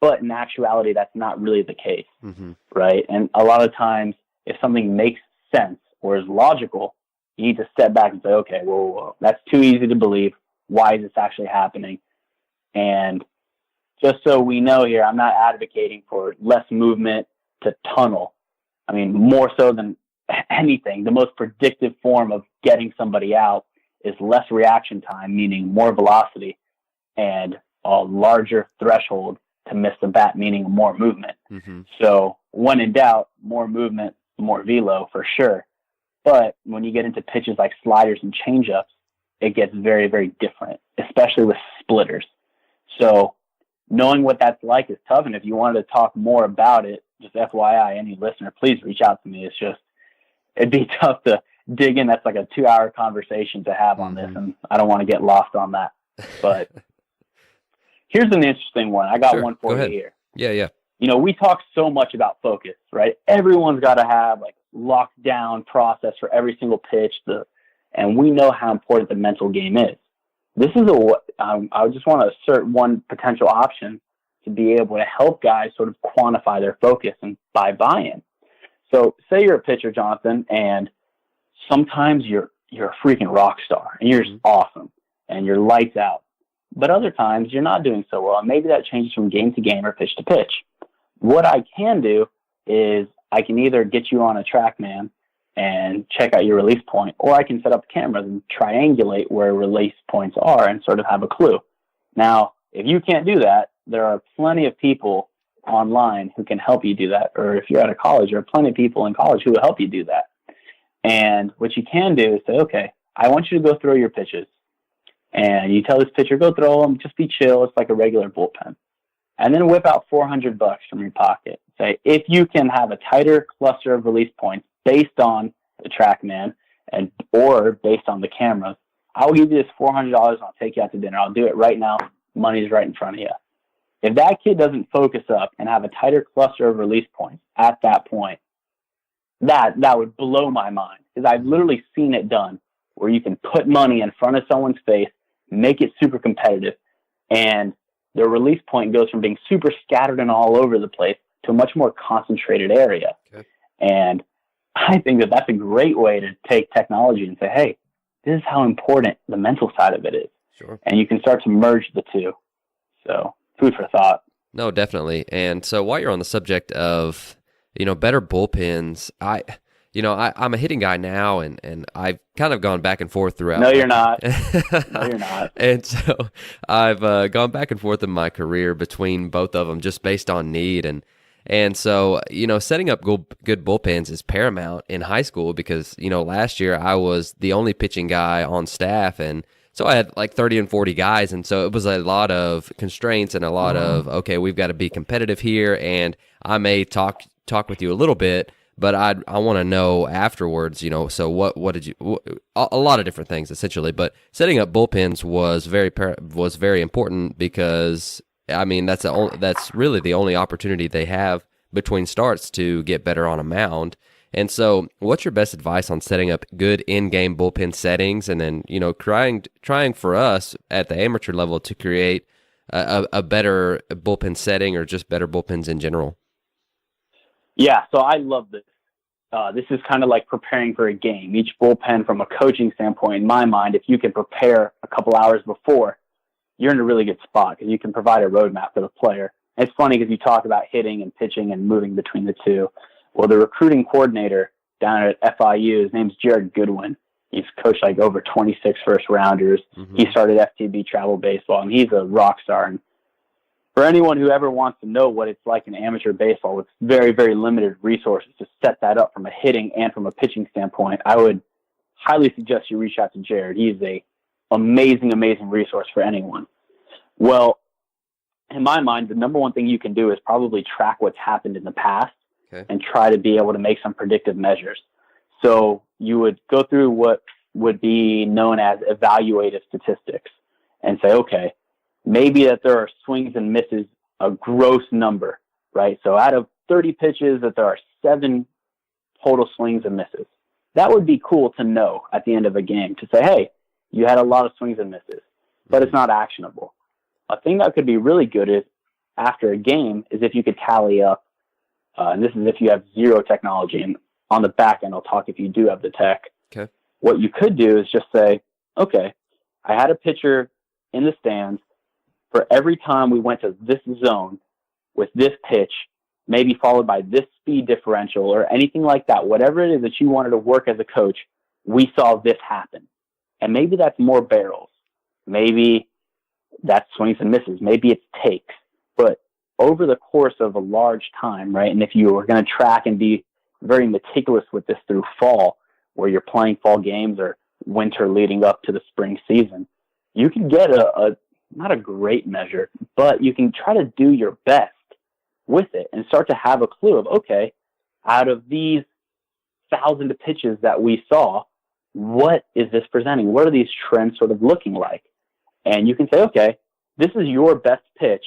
Speaker 1: but in actuality, that's not really the case, mm-hmm. right? And a lot of times, if something makes sense or is logical, you need to step back and say, okay, well, that's too easy to believe. Why is this actually happening? And just so we know here, I'm not advocating for less movement to tunnel. I mean, more so than anything, the most predictive form of getting somebody out is less reaction time, meaning more velocity, and a larger threshold to miss the bat, meaning more movement. Mm-hmm. So when in doubt, more movement, more velo for sure. But when you get into pitches like sliders and changeups, it gets very, very different, especially with splitters. So knowing what that's like is tough. And if you wanted to talk more about it, just FYI, any listener, please reach out to me. It'd be tough to dig in. That's like a 2-hour conversation to have on this. And I don't want to get lost on that, but here's an interesting one. I got one for you here.
Speaker 2: Yeah.
Speaker 1: We talk so much about focus, right? Everyone's got to have like locked down process for every single pitch. And we know how important the mental game is. This is I just want to assert one potential option to be able to help guys sort of quantify their focus and buy buy-in. So say you're a pitcher, Jonathan, and sometimes you're a freaking rock star and you're just awesome and you're lights out. But other times you're not doing so well, and maybe that changes from game to game or pitch to pitch. What I can do is I can either get you on a TrackMan and check out your release point, or I can set up cameras and triangulate where release points are and sort of have a clue. Now, if you can't do that, there are plenty of people online who can help you do that. Or if you're at a college, there are plenty of people in college who will help you do that. And what you can do is say, okay, I want you to go throw your pitches. And you tell this pitcher, go throw them, just be chill. It's like a regular bullpen. And then whip out $400 from your pocket. Say, if you can have a tighter cluster of release points based on the TrackMan or based on the cameras, I'll give you this $400 and I'll take you out to dinner. I'll do it right now. Money's right in front of you. If that kid doesn't focus up and have a tighter cluster of release points at that point, that would blow my mind, because I've literally seen it done where you can put money in front of someone's face, make it super competitive, and the release point goes from being super scattered and all over the place to a much more concentrated area. Okay. And I think that that's a great way to take technology and say, hey, this is how important the mental side of it is.
Speaker 2: Sure.
Speaker 1: And you can start to merge the two. So food for thought.
Speaker 2: No, definitely. And so while you're on the subject of, better bullpens, I'm a hitting guy now, and I've kind of gone back and forth throughout.
Speaker 1: No, you're not. No, you're not.
Speaker 2: And so I've gone back and forth in my career between both of them just based on need. And so, setting up good bullpens is paramount in high school because, last year I was the only pitching guy on staff, and so I had like 30 and 40 guys, and so it was a lot of constraints and a lot of, okay, we've got to be competitive here, and I may talk with you a little bit, but I want to know afterwards, so what did you, a lot of different things essentially, but setting up bullpens was very important because, that's really the only opportunity they have between starts to get better on a mound. And so what's your best advice on setting up good in-game bullpen settings, and then, trying for us at the amateur level to create a better bullpen setting or just better bullpens in general?
Speaker 1: Yeah, so I love this. This is kind of like preparing for a game. Each bullpen, from a coaching standpoint, in my mind, if you can prepare a couple hours before, you're in a really good spot because you can provide a roadmap for the player. And it's funny because you talk about hitting and pitching and moving between the two. Well, the recruiting coordinator down at FIU, his name's Jared Goodwin. He's coached like over 26 first-rounders. Mm-hmm. He started FTB travel baseball, and he's a rock star. And for anyone who ever wants to know what it's like in amateur baseball with very, very limited resources to set that up from a hitting and from a pitching standpoint, I would highly suggest you reach out to Jared. He's a amazing, amazing resource for anyone. Well, in my mind, the number one thing you can do is probably track what's happened in the past. Okay. And try to be able to make some predictive measures. So you would go through what would be known as evaluative statistics and say, okay, maybe that there are swings and misses, a gross number, right? So out of 30 pitches that there are 7 total swings and misses. That would be cool to know at the end of a game to say, hey, you had a lot of swings and misses, but it's not actionable. A thing that could be really good is after a game is if you could tally up, and this is if you have zero technology, and on the back end, I'll talk if you do have the tech.
Speaker 2: Okay.
Speaker 1: What you could do is just say, okay, I had a pitcher in the stands for every time we went to this zone with this pitch, maybe followed by this speed differential or anything like that, whatever it is that you wanted to work as a coach, we saw this happen. And maybe that's more barrels. Maybe that's swings and misses. Maybe it's takes. But over the course of a large time, right? And if you were going to track and be very meticulous with this through fall, where you're playing fall games or winter leading up to the spring season, you can get a not a great measure, but you can try to do your best with it and start to have a clue of, okay, out of these 1,000 pitches that we saw, what is this presenting? What are these trends sort of looking like? And you can say, okay, this is your best pitch.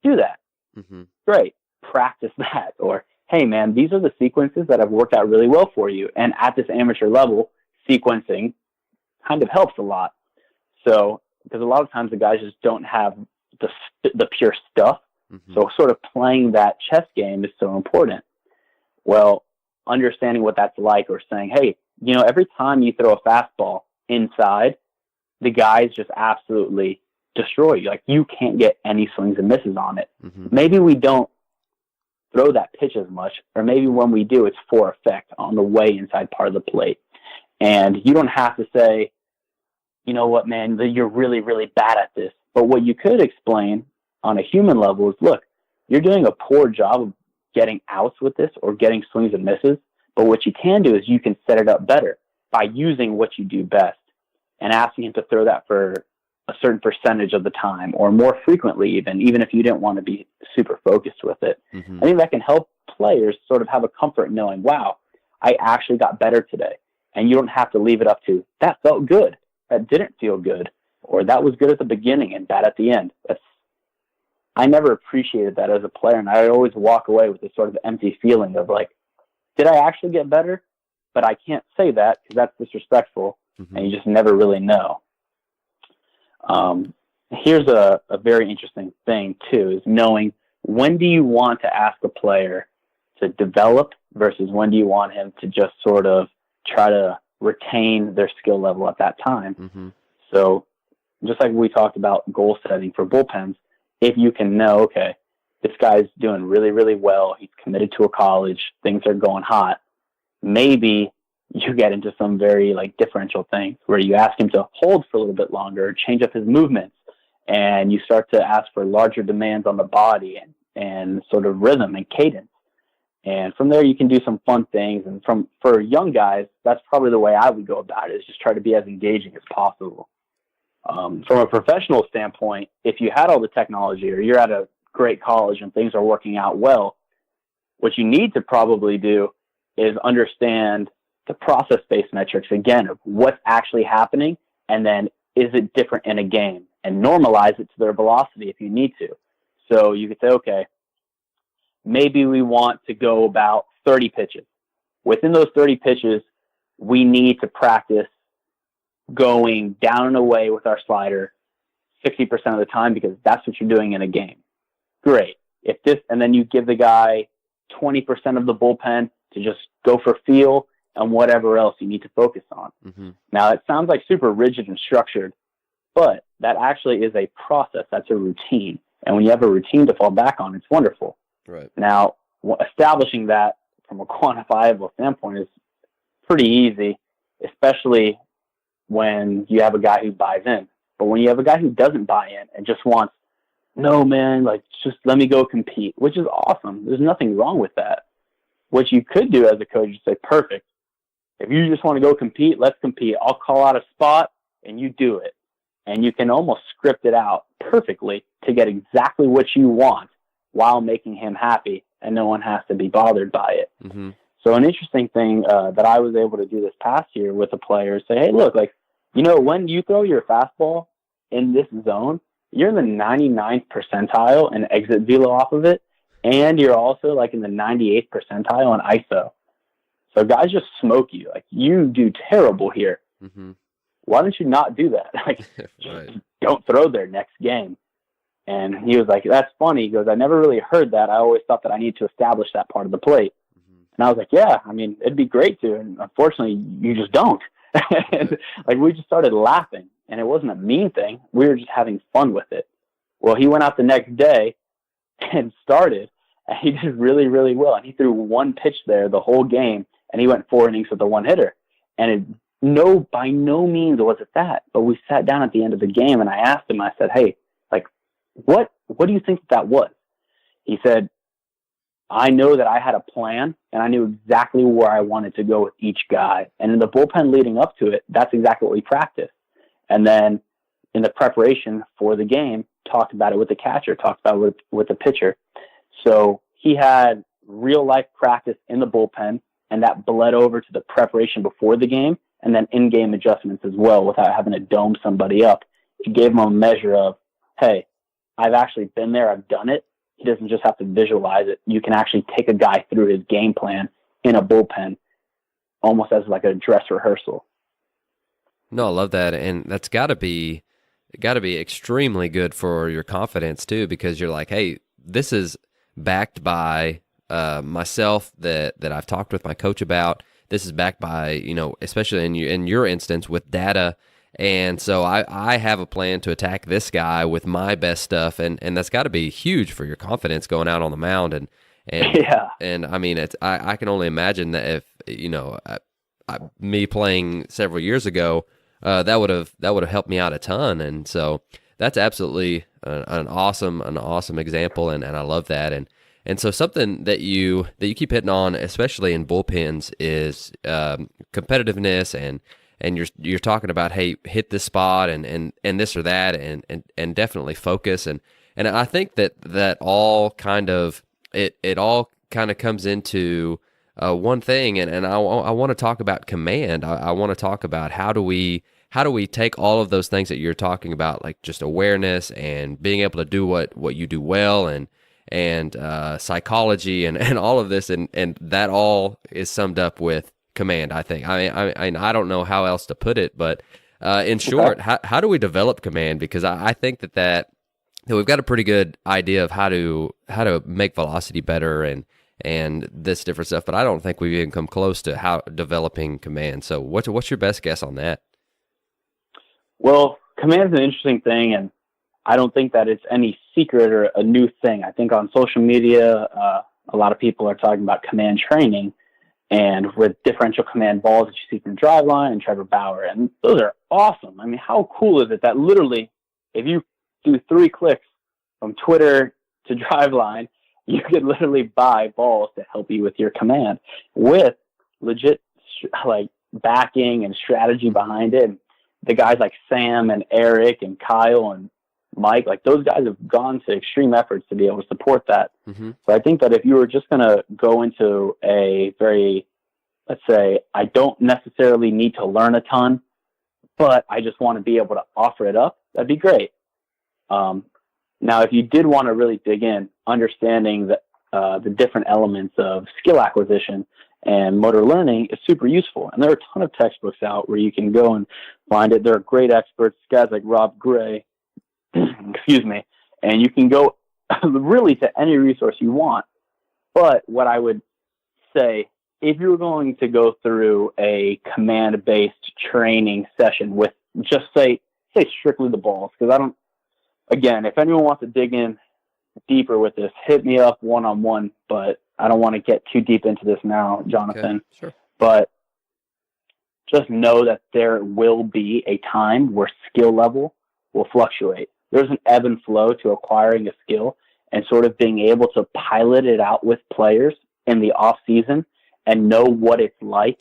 Speaker 1: Do that. Mm-hmm. Great. Practice that. Or, hey, man, these are the sequences that have worked out really well for you. And at this amateur level, sequencing kind of helps a lot. So, because a lot of times the guys just don't have the pure stuff. Mm-hmm. So sort of playing that chess game is so important. Well, understanding what that's like, or saying, hey, every time you throw a fastball inside, the guys just absolutely destroy you. Like, you can't get any swings and misses on it.
Speaker 2: Mm-hmm.
Speaker 1: Maybe we don't throw that pitch as much, or maybe when we do, it's for effect on the way inside part of the plate. And you don't have to say, you know what, man, you're really, really bad at this. But what you could explain on a human level is, look, you're doing a poor job of getting outs with this or getting swings and misses. But what you can do is you can set it up better by using what you do best and asking him to throw that for a certain percentage of the time, or more frequently even if you didn't want to be super focused with it.
Speaker 2: Mm-hmm.
Speaker 1: I think that can help players sort of have a comfort knowing, wow, I actually got better today. And you don't have to leave it up to, that felt good, that didn't feel good, or that was good at the beginning and bad at the end. I never appreciated that as a player, and I always walk away with this sort of empty feeling of like, did I actually get better? But I can't say that because that's disrespectful,
Speaker 2: mm-hmm.
Speaker 1: and you just never really know. Here's a very interesting thing too, is knowing when do you want to ask a player to develop versus when do you want him to just sort of try to retain their skill level at that time.
Speaker 2: Mm-hmm.
Speaker 1: So just like we talked about goal setting for bullpens, if you can know, okay, this guy's doing really, really well, he's committed to a college, things are going hot, maybe you get into some very like differential things where you ask him to hold for a little bit longer, change up his movements, and you start to ask for larger demands on the body and sort of rhythm and cadence. And from there, you can do some fun things. And for young guys, that's probably the way I would go about it, is just try to be as engaging as possible. From a professional standpoint, if you had all the technology or you're at a great college and things are working out well, what you need to probably do is understand the process-based metrics, again, of what's actually happening, and then is it different in a game, and normalize it to their velocity if you need to. So you could say, okay, maybe we want to go about 30 pitches. Within those 30 pitches, we need to practice going down and away with our slider 60% of the time because that's what you're doing in a game. Great. And then you give the guy 20% of the bullpen to just go for feel and whatever else you need to focus on.
Speaker 2: Mm-hmm.
Speaker 1: Now, it sounds like super rigid and structured, but that actually is a process. That's a routine. And when you have a routine to fall back on, it's wonderful.
Speaker 2: Right.
Speaker 1: Now, establishing that from a quantifiable standpoint is pretty easy, especially when you have a guy who buys in. But when you have a guy who doesn't buy in and just wants, no, man, like, just let me go compete, which is awesome. There's nothing wrong with that. What you could do as a coach is say, perfect. If you just want to go compete, let's compete. I'll call out a spot and you do it. And you can almost script it out perfectly to get exactly what you want while making him happy, and no one has to be bothered by it.
Speaker 2: Mm-hmm.
Speaker 1: So an interesting thing that I was able to do this past year with a player is say, hey, look, like, when you throw your fastball in this zone, you're in the 99th percentile in exit velo off of it, and you're also like in the 98th percentile on ISO. So guys just smoke you. Like, you do terrible here.
Speaker 2: Mm-hmm.
Speaker 1: Why don't you not do that? Like,
Speaker 2: right.
Speaker 1: Don't throw there next game. And he was like, that's funny. He goes, I never really heard that. I always thought that I need to establish that part of the plate.
Speaker 2: Mm-hmm.
Speaker 1: And I was like, yeah, I mean, it'd be great to. And unfortunately, you just don't. And like, we just started laughing. And it wasn't a mean thing. We were just having fun with it. Well, he went out the next day and started. And he did really, really well. And he threw one pitch there the whole game. And he went 4 innings with a one-hitter. And by no means was it that. But we sat down at the end of the game, and I asked him, I said, hey, like, what do you think that was? He said, I know that I had a plan, and I knew exactly where I wanted to go with each guy. And in the bullpen leading up to it, that's exactly what we practiced. And then in the preparation for the game, talked about it with the catcher, talked about it with the pitcher. So he had real-life practice in the bullpen, and that bled over to the preparation before the game, and then in-game adjustments as well without having to dome somebody up. It gave him a measure of, hey, I've actually been there, I've done it. He doesn't just have to visualize it. You can actually take a guy through his game plan in a bullpen, almost as like a dress rehearsal.
Speaker 2: No, I love that. And that's got to be extremely good for your confidence too, because you're like, hey, this is backed by myself that I've talked with my coach about. this is backed by, especially in your instance with data. And so I have a plan to attack this guy with my best stuff, and that's got to be huge for your confidence going out on the mound. And
Speaker 1: Yeah.
Speaker 2: and I mean, I can only imagine that if me playing several years ago, that would have helped me out a ton. And so that's absolutely an awesome example, and I love that. And so something that you keep hitting on, especially in bullpens, is competitiveness, and you're talking about, hey, hit this spot and this or that, and definitely focus. And I think that all kind of it all kind of comes into one thing, and I want to talk about command. I want to talk about how do we take all of those things that you're talking about, like just awareness and being able to do what you do well, and psychology and all of this, and that all is summed up with command, I think. I don't know how else to put it, but in short, how do we develop command? Because I think that we've got a pretty good idea of how to make velocity better and this different stuff, but I don't think we've even come close to how developing command. So what's your best guess on that?
Speaker 1: Well, command is an interesting thing, and I don't think that it's any secret or a new thing. I think on social media, a lot of people are talking about command training, and with differential command balls that you see from Driveline and Trevor Bauer, and those are awesome. I mean, how cool is it that literally, if you do 3 clicks from Twitter to Driveline, you could literally buy balls to help you with your command with legit like backing and strategy behind it. And the guys like Sam and Eric and Kyle and Mike, like those guys have gone to extreme efforts to be able to support that.
Speaker 2: Mm-hmm.
Speaker 1: So I think that if you were just going to go into a very, let's say, I don't necessarily need to learn a ton, but I just want to be able to offer it up, that'd be great. Now, if you did want to really dig in, understanding the different elements of skill acquisition and motor learning is super useful. And there are a ton of textbooks out where you can go and find it. There are great experts, guys like Rob Gray, excuse me, and you can go really to any resource you want. But what I would say, if you were going to go through a command-based training session with just say strictly the balls, because again, if anyone wants to dig in deeper with this, hit me up one-on-one, but I don't want to get too deep into this now, Jonathan.
Speaker 2: Okay, sure.
Speaker 1: But just know that there will be a time where skill level will fluctuate. There's an ebb and flow to acquiring a skill, and sort of being able to pilot it out with players in the off season and know what it's like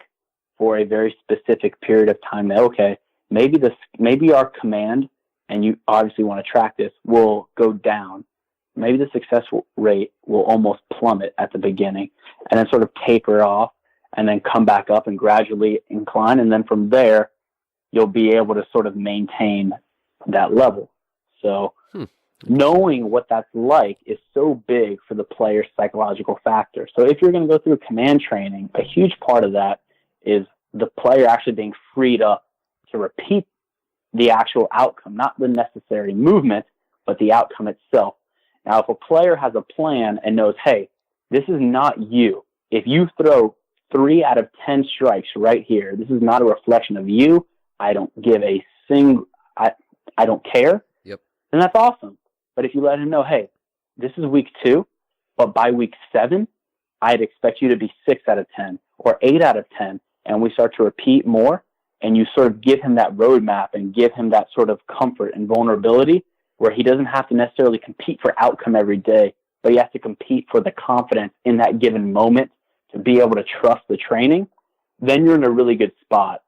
Speaker 1: for a very specific period of time. Okay, maybe our command, and you obviously want to track this, will go down. Maybe the success rate will almost plummet at the beginning and then sort of taper off and then come back up and gradually incline. And then from there, you'll be able to sort of maintain that level. So knowing what that's like is so big for the player's psychological factor. So if you're going to go through command training, a huge part of that is the player actually being freed up to repeat the actual outcome, not the necessary movement, but the outcome itself. Now, if a player has a plan and knows, hey, this is not you. If you throw 3 out of 10 strikes right here, this is not a reflection of you. I don't give a single, I don't care.
Speaker 2: Yep.
Speaker 1: Then that's awesome. But if you let him know, hey, this is week 2, but by week 7, I'd expect you to be 6 out of 10 or 8 out of 10. And we start to repeat more, and you sort of give him that roadmap and give him that sort of comfort and vulnerability where he doesn't have to necessarily compete for outcome every day, but he has to compete for the confidence in that given moment to be able to trust the training, then you're in a really good spot.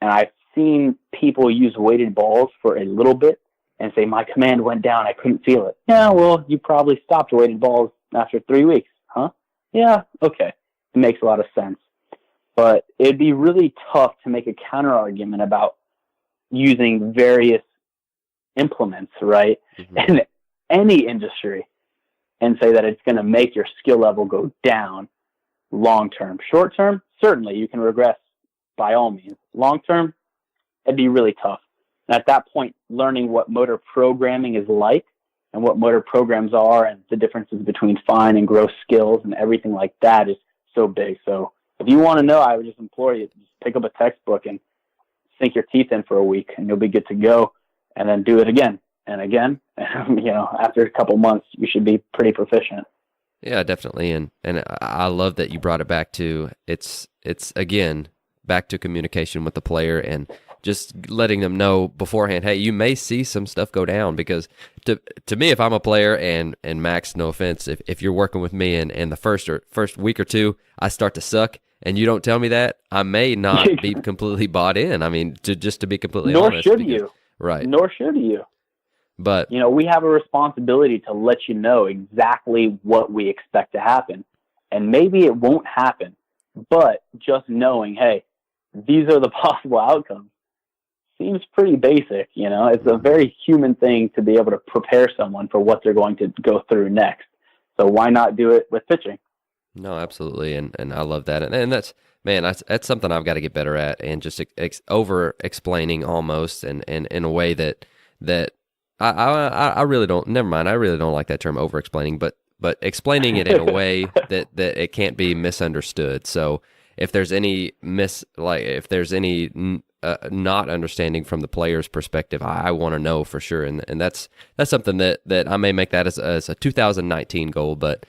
Speaker 1: And I've seen people use weighted balls for a little bit and say, my command went down, I couldn't feel it. Yeah, well, you probably stopped weighted balls after 3 weeks, huh? Yeah, okay. It makes a lot of sense. But it'd be really tough to make a counter argument about using various implements, right, in any industry and say that it's going to make your skill level go down long term. Short term, certainly you can regress by all means. Long term, it'd be really tough. And at that point, learning what motor programming is like and what motor programs are and the differences between fine and gross skills and everything like that is so big. So if you want to know, I would just implore you, just pick up a textbook and sink your teeth in for a week, and you'll be good to go. And then do it again and again. After a couple months, you should be pretty proficient.
Speaker 2: Yeah, definitely. And I love that you brought it back to it's again back to communication with the player and just letting them know beforehand, hey, you may see some stuff go down, because to me, if I'm a player and Max, no offense, if you're working with me and the first week or two I start to suck and you don't tell me that, I may not be completely bought in. I mean, to be completely honest.
Speaker 1: Nor should you.
Speaker 2: Right.
Speaker 1: Nor should you.
Speaker 2: But
Speaker 1: we have a responsibility to let you know exactly what we expect to happen. And maybe it won't happen, but just knowing, hey, these are the possible outcomes seems pretty basic. It's a very human thing to be able to prepare someone for what they're going to go through next. So why not do it with pitching?
Speaker 2: No, absolutely. And I love that. And that's something I've got to get better at, and just over explaining almost, and in a way that I really don't, never mind. I really don't like that term, over explaining, but explaining it in a way that it can't be misunderstood. So if there's any not understanding from the player's perspective, I want to know for sure. And that's something that I may make that as a 2019 goal. But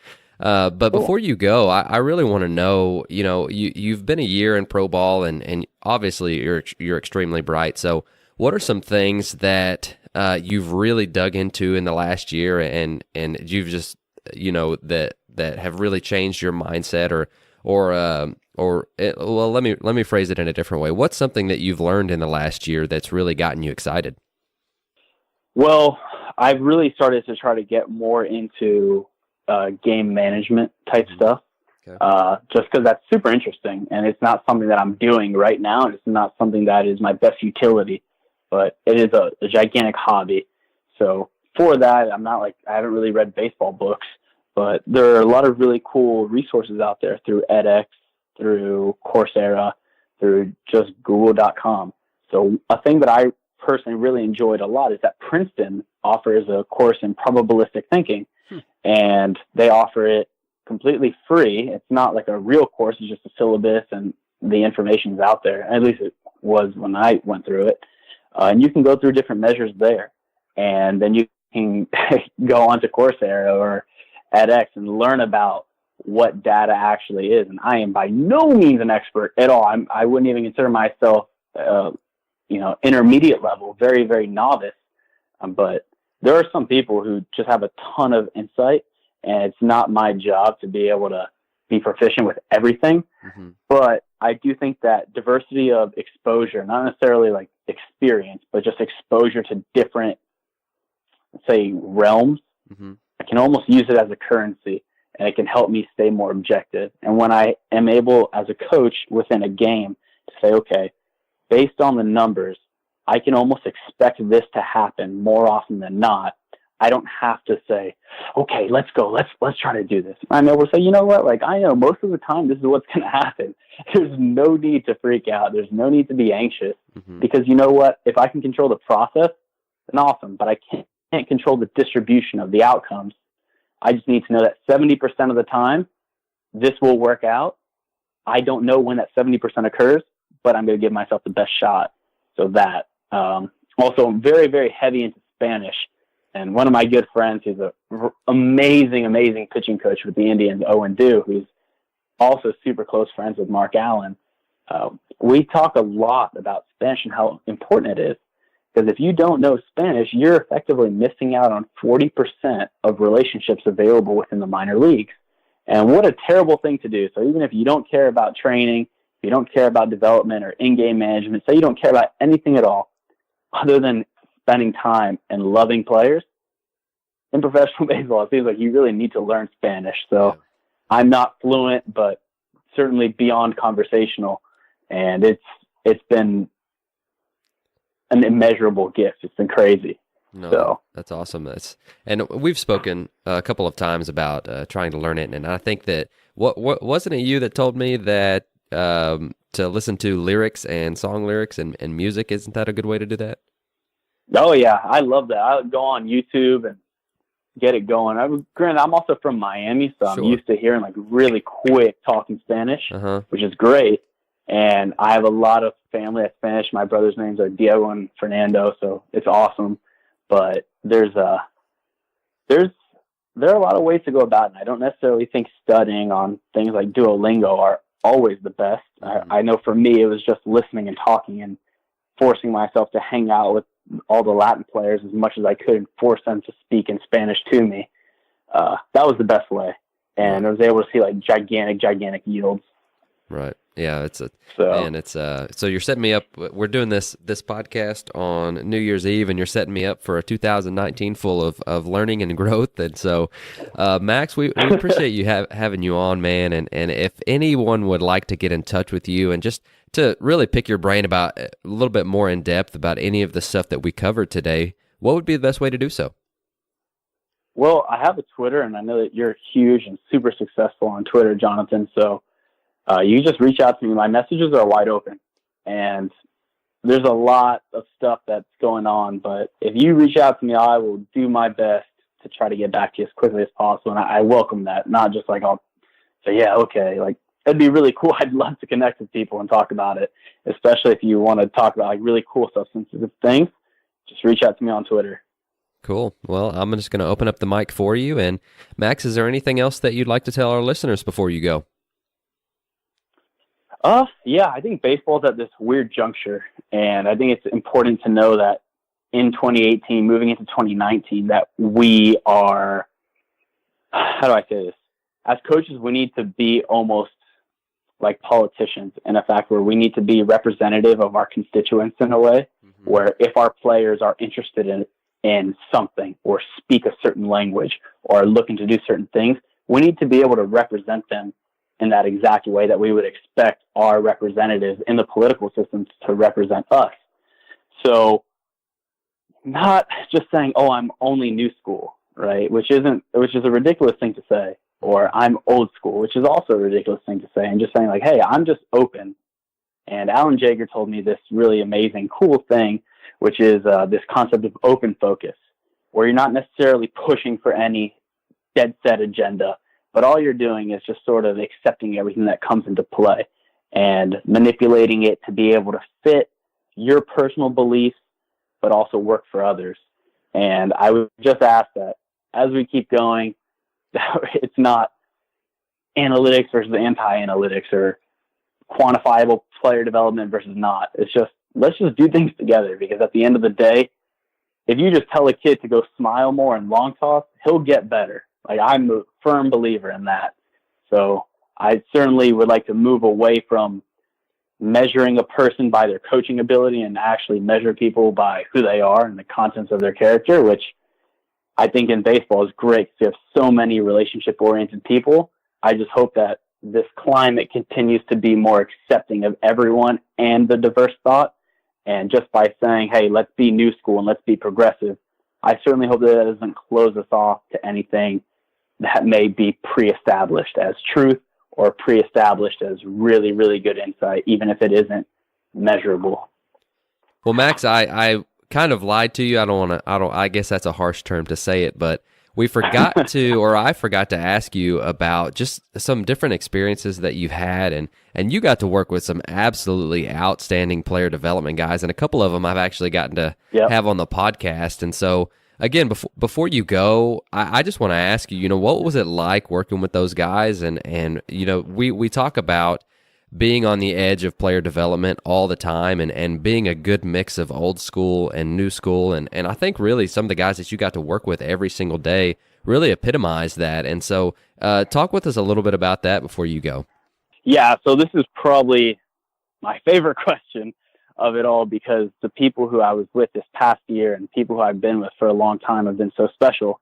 Speaker 2: before you go, I really want to know, you've been a year in pro ball, and obviously you're extremely bright. So what are some things that you've really dug into in the last year, and you've just, that have really changed your mindset, let me phrase it in a different way. What's something that you've learned in the last year that's really gotten you excited?
Speaker 1: Well, I've really started to try to get more into game management type stuff, okay. Just because that's super interesting, and it's not something that I'm doing right now, and it's not something that is my best utility, but it is a gigantic hobby. So for that, I haven't really read baseball books, but there are a lot of really cool resources out there through edX, through Coursera, through just google.com. So a thing that I personally really enjoyed a lot is that Princeton offers a course in probabilistic thinking, and they offer it completely free. It's not like a real course. It's just a syllabus, and the information's out there. At least it was when I went through it. And you can go through different measures there, and then you can go onto Coursera or edX and learn about what data actually is. And I am by no means an expert at all. I wouldn't even consider myself, intermediate level, very, very novice. But there are some people who just have a ton of insight, and it's not my job to be able to be proficient with everything. Mm-hmm. But I do think that diversity of exposure, not necessarily like experience, but just exposure to different, say, realms, mm-hmm. I can almost use it as a currency, and it can help me stay more objective. And when I am able as a coach within a game to say, okay, based on the numbers, I can almost expect this to happen more often than not. I don't have to say, okay, let's go. Let's try to do this. I'm able to say, you know what? Like, I know most of the time this is what's going to happen. There's no need to freak out. There's no need to be anxious, mm-hmm. because you know what? If I can control the process, then awesome. But I can't control the distribution of the outcomes. I just need to know that 70% of the time, this will work out. I don't know when that 70% occurs, but I'm going to give myself the best shot. So that, also I'm very, very heavy into Spanish. And one of my good friends, who's an amazing pitching coach with the Indians, Owen Du, who's also super close friends with Mark Allen. We talk a lot about Spanish and how important it is. Because if you don't know Spanish, you're effectively missing out on 40% of relationships available within the minor leagues. And what a terrible thing to do. So even if you don't care about training, if you don't care about development or in-game management, say you don't care about anything at all other than spending time and loving players, in professional baseball, it seems like you really need to learn Spanish. So I'm not fluent, but certainly beyond conversational. And it's been an immeasurable gift. It's been crazy.
Speaker 2: No,
Speaker 1: so
Speaker 2: that's awesome. And we've spoken a couple of times about trying to learn it. And I think that what wasn't it you that told me that to listen to lyrics and song lyrics and music, isn't that a good way to do that?
Speaker 1: Oh yeah, I love that. I would go on YouTube and get it going. Granted, I'm also from Miami, so I'm
Speaker 2: Sure.
Speaker 1: used to hearing like really quick talking Spanish,
Speaker 2: Uh-huh.
Speaker 1: which is great. And I have a lot of family that's Spanish. My brother's names are Diego and Fernando, so it's awesome. But there are a lot of ways to go about it. And I don't necessarily think studying on things like Duolingo are always the best. I know for me, it was just listening and talking and forcing myself to hang out with all the Latin players as much as I could and force them to speak in Spanish to me. That was the best way. And I was able to see like gigantic yields.
Speaker 2: Right. Yeah, so you're setting me up. We're doing this podcast on New Year's Eve, and you're setting me up for a 2019 full of learning and growth. And so, Max, we appreciate you having you on, man. And if anyone would like to get in touch with you and just to really pick your brain about a little bit more in depth about any of the stuff that we covered today, what would be the best way to do so?
Speaker 1: Well, I have a Twitter, and I know that you're huge and super successful on Twitter, Jonathan. So you just reach out to me. My messages are wide open, and there's a lot of stuff that's going on. But if you reach out to me, I will do my best to try to get back to you as quickly as possible. And I welcome that, not just like I'll say, yeah, okay. Like, it'd be really cool. I'd love to connect with people and talk about it, especially if you want to talk about like really cool substantive things. Just reach out to me on Twitter.
Speaker 2: Cool. Well, I'm just going to open up the mic for you. And Max, is there anything else that you'd like to tell our listeners before you go?
Speaker 1: Yeah, I think baseball's at this weird juncture, and I think it's important to know that in 2018, moving into 2019, that we are, how do I say this? As coaches, we need to be almost like politicians in a fact where we need to be representative of our constituents in a way, where if our players are interested in something or speak a certain language or are looking to do certain things, we need to be able to represent them in that exact way that we would expect our representatives in the political systems to represent us. So not just saying, oh, I'm only new school, right? Which is a ridiculous thing to say, or I'm old school, which is also a ridiculous thing to say. And just saying like, hey, I'm just open. And Alan Jaeger told me this really amazing, cool thing, which is this concept of open focus, where you're not necessarily pushing for any dead set agenda, but all you're doing is just sort of accepting everything that comes into play and manipulating it to be able to fit your personal beliefs, but also work for others. And I would just ask that as we keep going, it's not analytics versus anti-analytics or quantifiable player development versus not. It's just, let's just do things together, because at the end of the day, if you just tell a kid to go smile more and long toss, he'll get better. Like, I'm a firm believer in that. So I certainly would like to move away from measuring a person by their coaching ability and actually measure people by who they are and the contents of their character, which I think in baseball is great because you have so many relationship-oriented people. I just hope that this climate continues to be more accepting of everyone and the diverse thought. And just by saying, hey, let's be new school and let's be progressive, I certainly hope that doesn't close us off to anything that may be pre-established as truth or pre-established as really, really good insight, even if it isn't measurable.
Speaker 2: Well, Max, I kind of lied to you. I guess that's a harsh term to say it, but I forgot to ask you about just some different experiences that you've had, and you got to work with some absolutely outstanding player development guys, and a couple of them I've actually gotten to have on the podcast. And so, again, before you go, I just want to ask you, what was it like working with those guys? And we talk about being on the edge of player development all the time and being a good mix of old school and new school. And I think really some of the guys that you got to work with every single day really epitomize that. And so talk with us a little bit about that before you go.
Speaker 1: Yeah, so this is probably my favorite question of it all, because the people who I was with this past year and people who I've been with for a long time have been so special.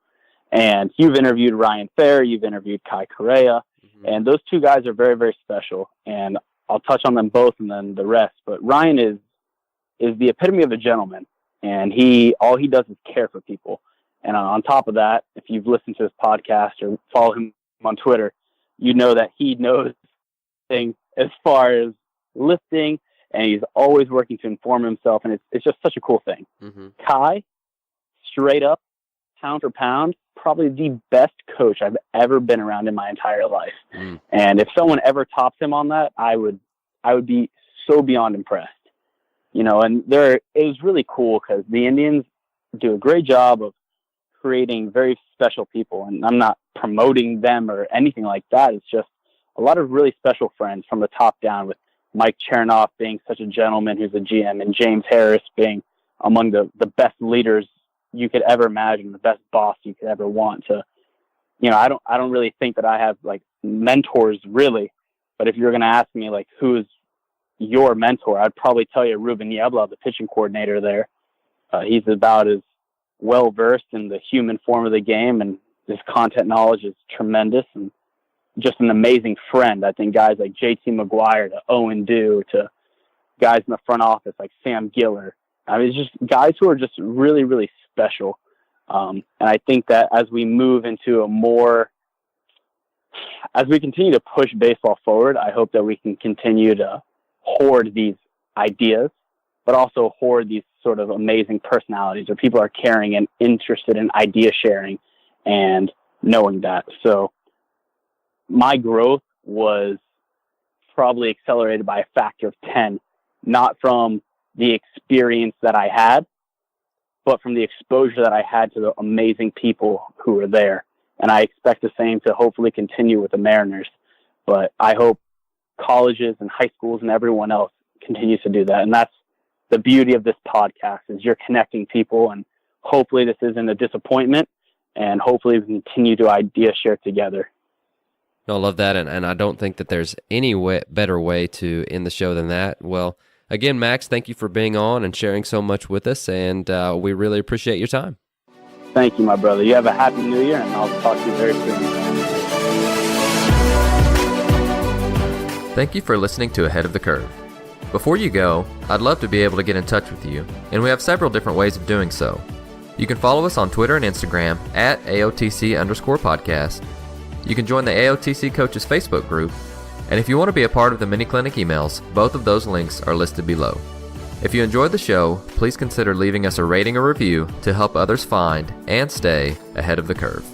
Speaker 1: And you've interviewed Ryan Fair, you've interviewed Kai Correa, and those two guys are very, very special. And I'll touch on them both and then the rest. But Ryan is the epitome of a gentleman, and all he does is care for people. And on top of that, if you've listened to his podcast or follow him on Twitter, you know that he knows things as far as lifting, and he's always working to inform himself. And it's just such a cool thing. Kai, straight up, pound for pound, probably the best coach I've ever been around in my entire life. And if someone ever tops him on that, I would be so beyond impressed. And it was really cool because the Indians do a great job of creating very special people. And I'm not promoting them or anything like that. It's just a lot of really special friends from the top down, with Mike Chernoff being such a gentleman who's a GM, and James Harris being among the best leaders you could ever imagine, the best boss you could ever want to. I don't really think that I have like mentors really, but if you're going to ask me like who's your mentor, I'd probably tell you Ruben Niebla, the pitching coordinator there. He's about as well versed in the human form of the game, and his content knowledge is tremendous, and just an amazing friend. I think guys like JT McGuire to Owen Dew to guys in the front office like Sam Giller. I mean, it's just guys who are just really, really special. And I think that as we move into as we continue to push baseball forward, I hope that we can continue to hoard these ideas, but also hoard these sort of amazing personalities where people are caring and interested in idea sharing and knowing that. So my growth was probably accelerated by a factor of 10, not from the experience that I had, but from the exposure that I had to the amazing people who were there. And I expect the same to hopefully continue with the Mariners. But I hope colleges and high schools and everyone else continues to do that. And that's the beauty of this podcast, is you're connecting people, and hopefully this isn't a disappointment, and hopefully we continue to idea share together.
Speaker 2: I love that, and I don't think that there's any better way to end the show than that. Well, again, Max, thank you for being on and sharing so much with us, and we really appreciate your time.
Speaker 1: Thank you, my brother. You have a happy new year, and I'll talk to you very soon.
Speaker 2: Thank you for listening to Ahead of the Curve. Before you go, I'd love to be able to get in touch with you, and we have several different ways of doing so. You can follow us on Twitter and Instagram at AOTC_podcast. You can join the AOTC Coaches Facebook group, and if you want to be a part of the mini clinic emails, both of those links are listed below. If you enjoyed the show, please consider leaving us a rating or review to help others find and stay ahead of the curve.